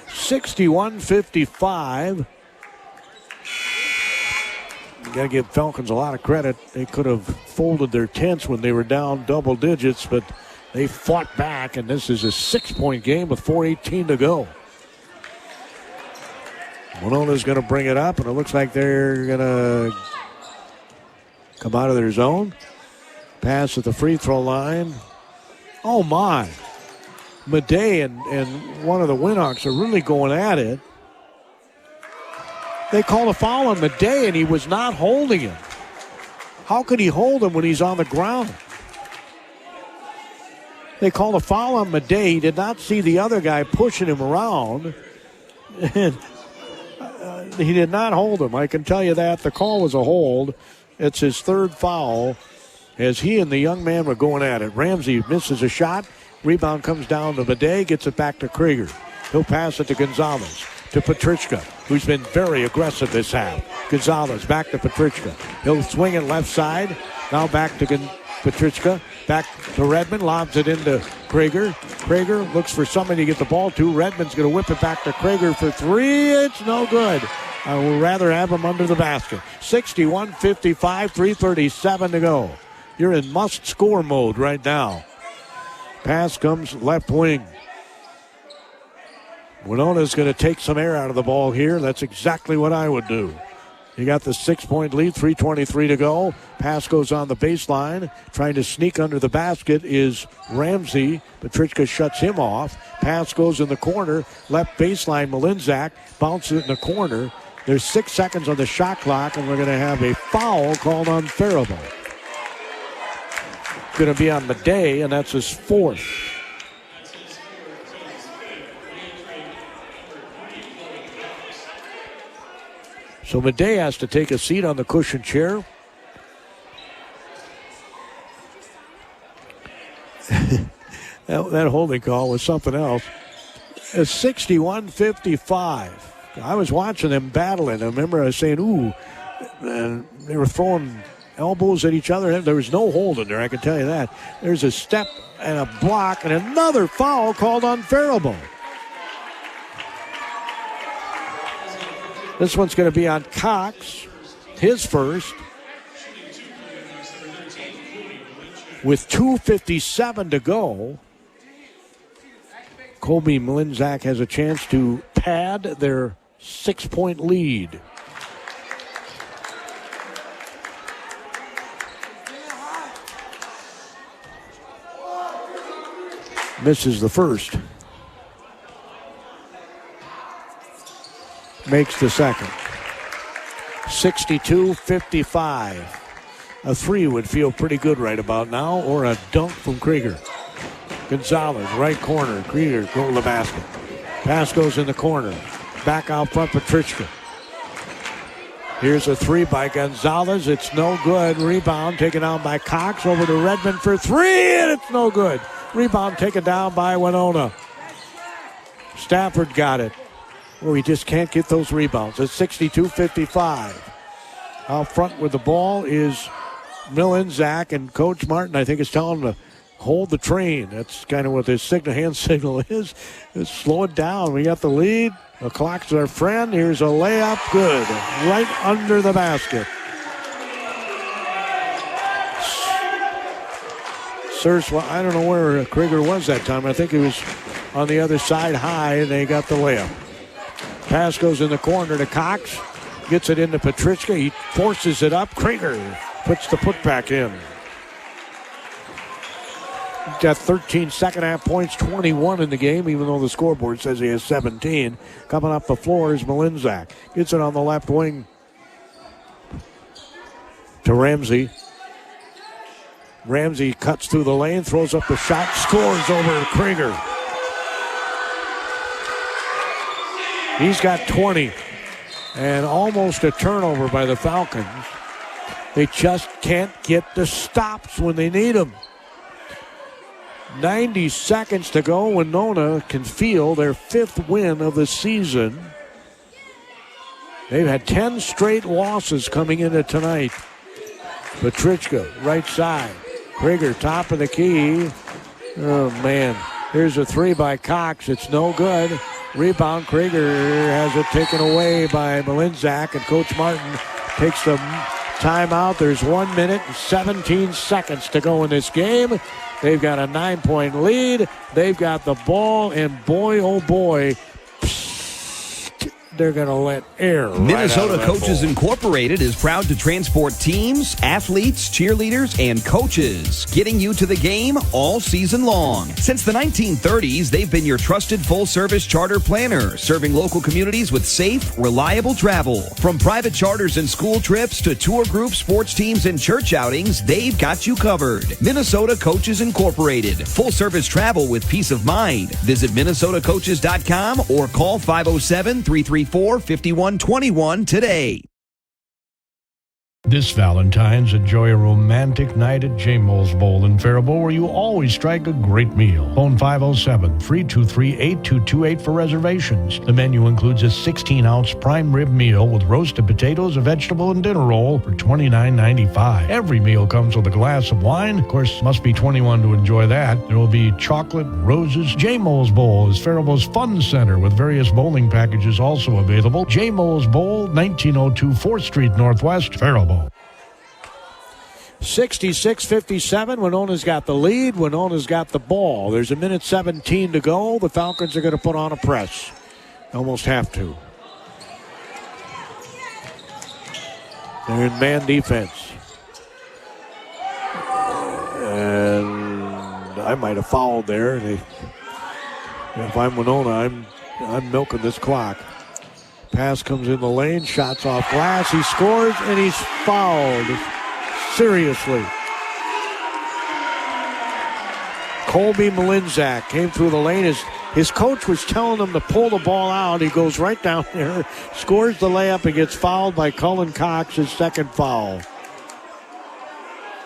61-55. You got to give Falcons a lot of credit. They could have folded their tents when they were down double digits, but they fought back, and this is a 6-point game with 4:18 to go. Winona's going to bring it up, and it looks like they're going to come out of their zone. Pass at the free throw line. Oh, my. Madej and one of the Winhawks are really going at it. They called a foul on Madej, and he was not holding him. How could he hold him when he's on the ground? They called a foul on Madej. He did not see the other guy pushing him around. And he did not hold him. I can tell you that. The call was a hold. It's his third foul as he and the young man were going at it. Ramsey misses a shot. Rebound comes down to Madej, gets it back to Krieger. He'll pass it to Gonzalez, to Petrichka, who's been very aggressive this half. Gonzalez back to Petrichka. He'll swing it left side. Now back to Petrichka. Back to Redmond. Lobs it into Krieger. Krieger looks for somebody to get the ball to. Redmond's going to whip it back to Krieger for three. It's no good. I would rather have him under the basket. 61-55, 3:37 to go. You're in must-score mode right now. Pass comes left wing. Winona's going to take some air out of the ball here. That's exactly what I would do. You got the 6-point lead, 3:23 to go. Pass goes on the baseline. Trying to sneak under the basket is Ramsey. Petrichka shuts him off. Pass goes in the corner. Left baseline, Malinzak bounces it in the corner. There's 6 seconds on the shot clock, and we're going to have a foul called on Faribault. Going to be on Madej, and that's his fourth. So Madej has to take a seat on the cushion chair. that holding call was something else. It's 61-55. I was watching them battling. I remember I was saying, ooh, and they were throwing elbows at each other. There was no hold in there, I can tell you that. There's a step and a block and another foul called on Faribault. This one's going to be on Cox, his first. With 2:57 to go, Colby Malinzak has a chance to pad their 6-point lead. Misses the first. Makes the second. 62-55. A three would feel pretty good right about now, or a dunk from Krieger. Gonzalez, right corner. Krieger go to the basket. Pass goes in the corner. Back out front, Petrichka. Here's a three by Gonzalez. It's no good. Rebound taken down by Cox. Over to Redmond for three, and it's no good. Rebound taken down by Winona. Stafford got it. Well, he just can't get those rebounds. It's 62-55. Out front with the ball is Malinzak, and Coach Martin, I think, is telling him to hold the train. That's kind of what his hand signal is. Just slow it down. We got the lead. The clock's our friend. Here's a layup. Good. Right under the basket. Well, I don't know where Krieger was that time. I think he was on the other side high, and they got the layup. Pass goes in the corner to Cox. Gets it into Petrichka. He forces it up. Krieger puts the putback in. He's got 13 second-half points, 21 in the game, even though the scoreboard says he has 17. Coming up the floor is Malinzak. Gets it on the left wing to Ramsey. Ramsey cuts through the lane, throws up the shot, scores over Krieger. He's got 20 and almost a turnover by the Falcons. They just can't get the stops when they need them. 90 seconds to go. Winona can feel their 5th win of the season. They've had 10 straight losses coming into tonight. Petrichka, right side. Krieger, top of the key. Oh, man. Here's a three by Cox. It's no good. Rebound. Krieger has it taken away by Malinzak, and Coach Martin takes the timeout. There's 1 minute and 17 seconds to go in this game. They've got a 9-point lead. They've got the ball, and boy, oh boy, they're going to let air right Minnesota out of that Coaches ball. Incorporated is proud to transport teams, athletes, cheerleaders, and coaches, getting you to the game all season long. Since the 1930s, they've been your trusted full-service charter planner, serving local communities with safe, reliable travel. From private charters and school trips to tour groups, sports teams, and church outings, they've got you covered. Minnesota Coaches Incorporated. Full-service travel with peace of mind. Visit MinnesotaCoaches.com or call 507-334-5121 today. This Valentine's, enjoy a romantic night at J-Mo's Bowl in Faribault, where you always strike a great meal. Phone 507-323-8228 for reservations. The menu includes a 16-ounce prime rib meal with roasted potatoes, a vegetable, and dinner roll for $29.95. Every meal comes with a glass of wine. Of course, must be 21 to enjoy that. There will be chocolate, roses. J-Mo's Bowl is Faribault's fun center with various bowling packages also available. J-Mo's Bowl, 1902 4th Street Northwest, Faribault. 66-57. Winona's got the lead. Winona's got the ball. There's a minute 17 to go. The Falcons are going to put on a press. Almost have to. They're in man defense. And I might have fouled there. If I'm Winona, I'm milking this clock. Pass comes in the lane. Shots off glass. He scores, and he's fouled. Seriously. Colby Malinzak came through the lane. His coach was telling him to pull the ball out. He goes right down there, scores the layup, and gets fouled by Cullen Cox, his second foul.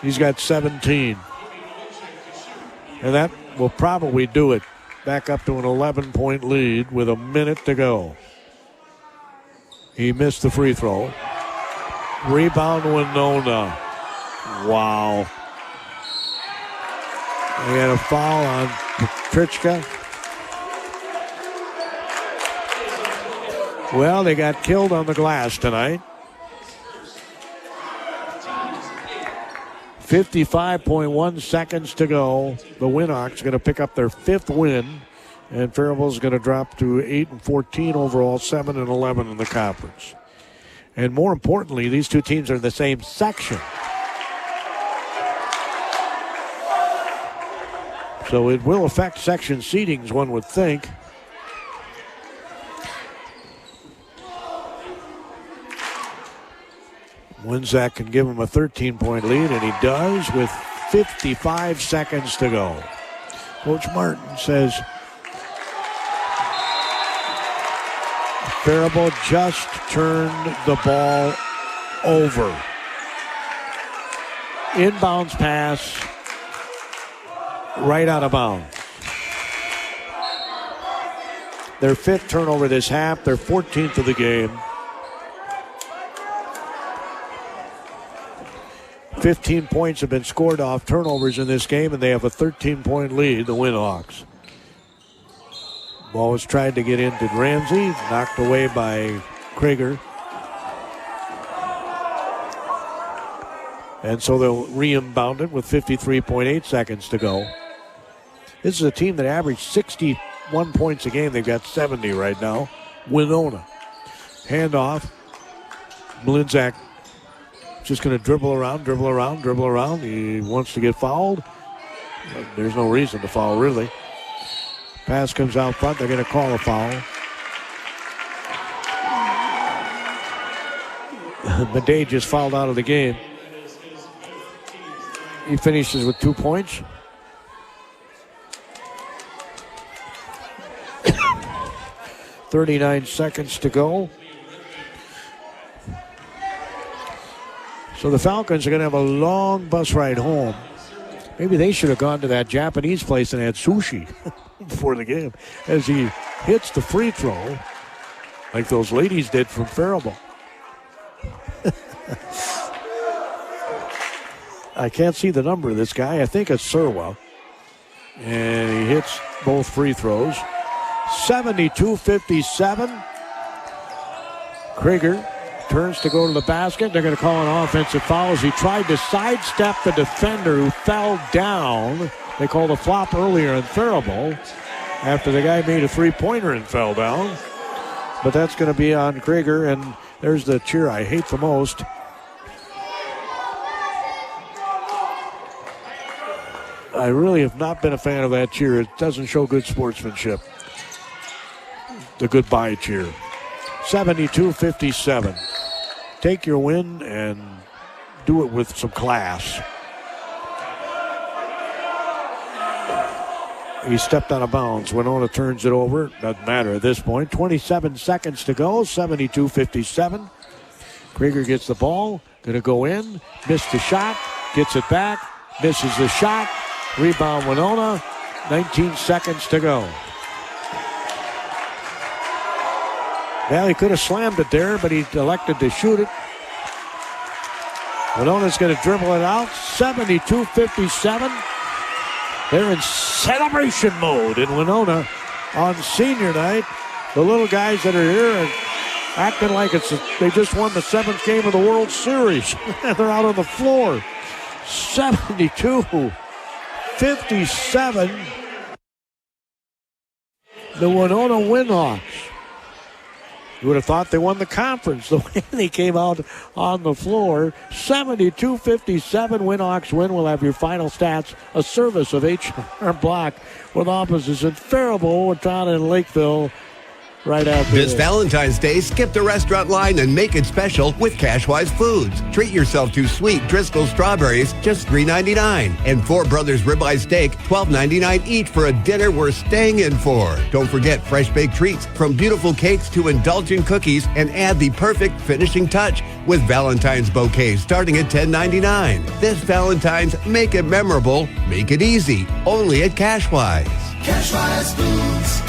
He's got 17. And that will probably do it. Back up to an 11-point lead with a minute to go. He missed the free throw. Rebound Winona. Wow. They had a foul on Petrichka. Well, they got killed on the glass tonight. 55.1 seconds to go. The Winhawks are going to pick up their 5th win, and Faribault's going to drop to 8-14 overall, 7-11 in the conference. And more importantly, these two teams are in the same section. So it will affect section seedings, one would think. Winzak can give him a 13-point lead, and he does with 55 seconds to go. Coach Martin says Faribault just turned the ball over. Inbounds pass, right out of bounds. Their 5th turnover this half, their 14th of the game. 15 points have been scored off turnovers in this game, and they have a 13-point lead, the Winhawks. Ball was tried to get into Ramsey, knocked away by Krieger. And so they'll re-inbound it with 53.8 seconds to go. This is a team that averaged 61 points a game. They've got 70 right now. Winona. Handoff. Malinzak just going to dribble around. He wants to get fouled. There's no reason to foul, really. Pass comes out front. They're going to call a foul. Madej just fouled out of the game. He finishes with 2 points. .39 seconds to go. So the Falcons are going to have a long bus ride home. Maybe they should have gone to that Japanese place and had sushi before the game. As he hits the free throw, like those ladies did from Faribault. I can't see the number of this guy. I think it's Serwa. And he hits both free throws. 72-57. Krieger turns to go to the basket. They're going to call an offensive foul as he tried to sidestep the defender who fell down. They called a flop earlier in Faribault after the guy made a three-pointer and fell down. but that's going to be on Krieger, and there's the cheer I hate the most. I really have not been a fan of that cheer. It doesn't show good sportsmanship. The goodbye cheer. 72-57. Take your win and do it with some class. He stepped out of bounds. Winona turns it over. Doesn't matter at this point. 27 seconds to go. 72-57. Krieger gets the ball. Going to go in. Missed the shot. Gets it back. Misses the shot. Rebound Winona. 19 seconds to go. Well, he could have slammed it there, but he elected to shoot it. Winona's going to dribble it out. 72-57. They're in celebration mode in Winona on senior night. The little guys that are here are acting like they just won the 7th game of the World Series. They're out on the floor. 72-57. The Winona Winhawks. You would have thought they won the conference the way they came out on the floor. 72-57, Winhawks win. We'll have your final stats. A service of H.R. Block with offices in Faribault, Owatonna, and Lakeville. Right after this Valentine's Day, skip the restaurant line and make it special with Cashwise Foods. Treat yourself to sweet Driscoll strawberries, just $3.99. And Four Brothers ribeye steak, $12.99 each for a dinner worth staying in for. Don't forget fresh baked treats, from beautiful cakes to indulgent cookies, and add the perfect finishing touch with Valentine's bouquets starting at $10.99. This Valentine's, make it memorable, make it easy. Only at Cashwise. Cashwise Foods.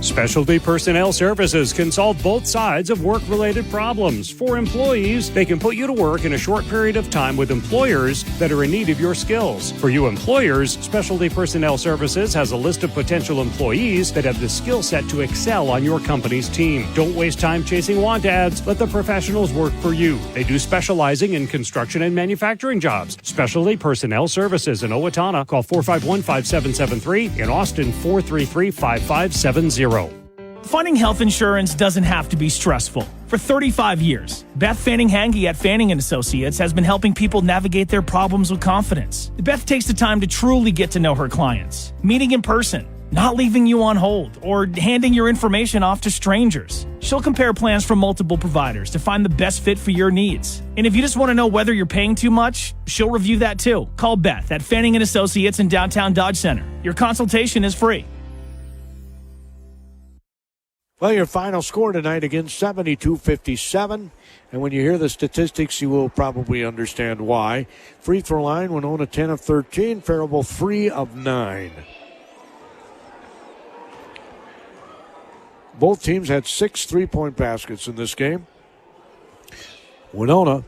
Specialty Personnel Services can solve both sides of work-related problems. For employees, they can put you to work in a short period of time with employers that are in need of your skills. For you employers, Specialty Personnel Services has a list of potential employees that have the skill set to excel on your company's team. Don't waste time chasing want ads. Let the professionals work for you. They do specializing in construction and manufacturing jobs. Specialty Personnel Services in Owatonna. Call 451-5773. In Austin, 433-5570. Finding health insurance doesn't have to be stressful. For 35 years, Beth Fanning-Hange at Fanning & Associates has been helping people navigate their problems with confidence. Beth takes the time to truly get to know her clients, meeting in person, not leaving you on hold, or handing your information off to strangers. She'll compare plans from multiple providers to find the best fit for your needs. And if you just want to know whether you're paying too much, she'll review that too. Call Beth at Fanning & Associates in downtown Dodge Center. Your consultation is free. Well, your final score tonight, again, 72-57. And when you hear the statistics, you will probably understand why. Free throw line, Winona 10 of 13, Faribault 3 of 9. Both teams had 6 3-point baskets in this game. Winona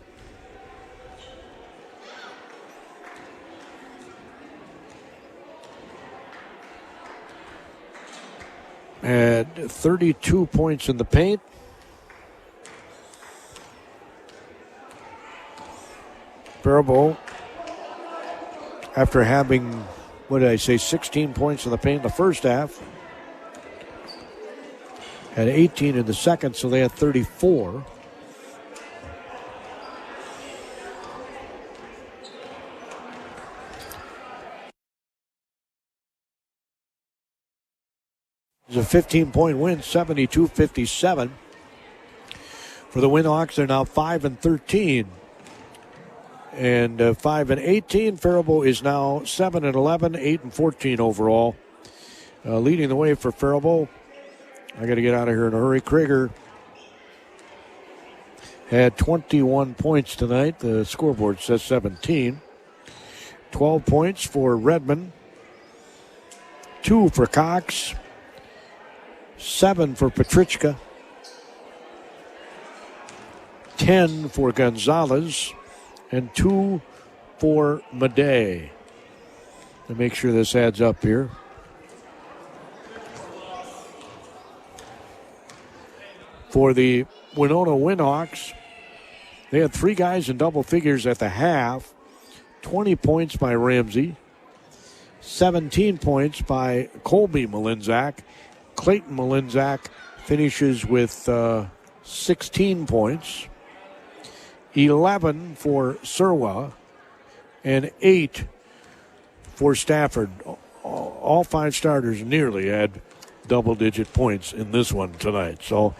had 32 points in the paint. Faribault, after having, 16 points in the paint in the first half, had 18 in the second, so they had 34. It's a 15-point win, 72-57. For the Winhawks, they're now 5 and 13. And 5 and 18. Faribault is now 7 and 11, 8 and 14 overall. Leading the way for Faribault. I got to get out of here in a hurry. Krieger had 21 points tonight. The scoreboard says 17. 12 points for Redmond. 2 for Cox. 7 for Petrichka. 10 for Gonzalez. And 2 for Madej. To make sure this adds up here. For the Winona Winhawks, they had 3 guys in double figures at the half. 20 points by Ramsey. 17 points by Colby Malinzak. Clayton Malinzak finishes with 16 points. 11 for Serwa and 8 for Stafford. All 5 starters nearly had double-digit points in this one tonight. So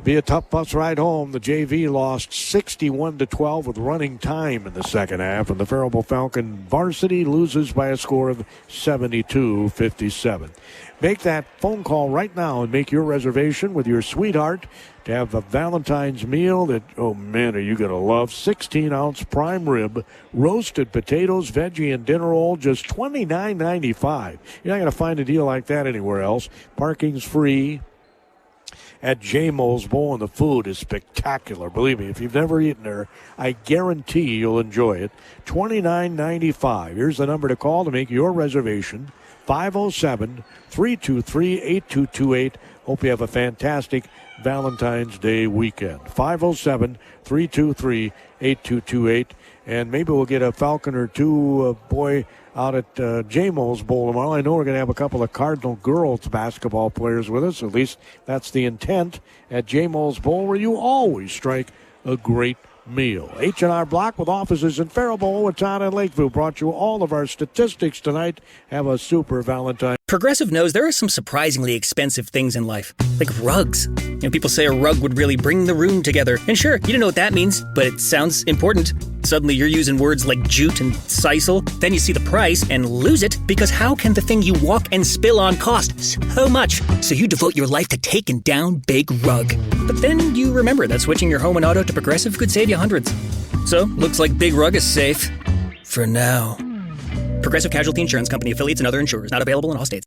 be a tough bus ride home. The JV lost 61-12 with running time in the second half, and the Faribault Falcon varsity loses by a score of 72-57. Make that phone call right now and make your reservation with your sweetheart to have a Valentine's meal that, oh man, are you going to love. 16-ounce prime rib, roasted potatoes, veggie, and dinner roll, just $29.95. You're not going to find a deal like that anywhere else. Parking's free at J. Mole's Bowl, and the food is spectacular. Believe me, if you've never eaten there, I guarantee you'll enjoy it. $29.95. Here's the number to call to make your reservation. 507-323-8228. Hope you have a fantastic Valentine's Day weekend. 507-323-8228. And maybe we'll get a Falcon or two, out at J-Mo's Bowl tomorrow. I know we're going to have a couple of Cardinal girls basketball players with us. At least that's the intent at J-Mo's Bowl, where you always strike a great meal. H&R Block with offices in Faribault, Owatonna, and Lakeview brought you all of our statistics tonight. Have a super Valentine. Progressive knows there are some surprisingly expensive things in life, like rugs. People say a rug would really bring the room together. And sure, you don't know what that means, but it sounds important. Suddenly you're using words like jute and sisal. Then you see the price and lose it, because how can the thing you walk and spill on cost so much? So you devote your life to taking down Big Rug. But then you remember that switching your home and auto to Progressive could save you hundreds. So, looks like Big Rug is safe. For now. Progressive Casualty Insurance Company, affiliates, and other insurers. Not available in all states.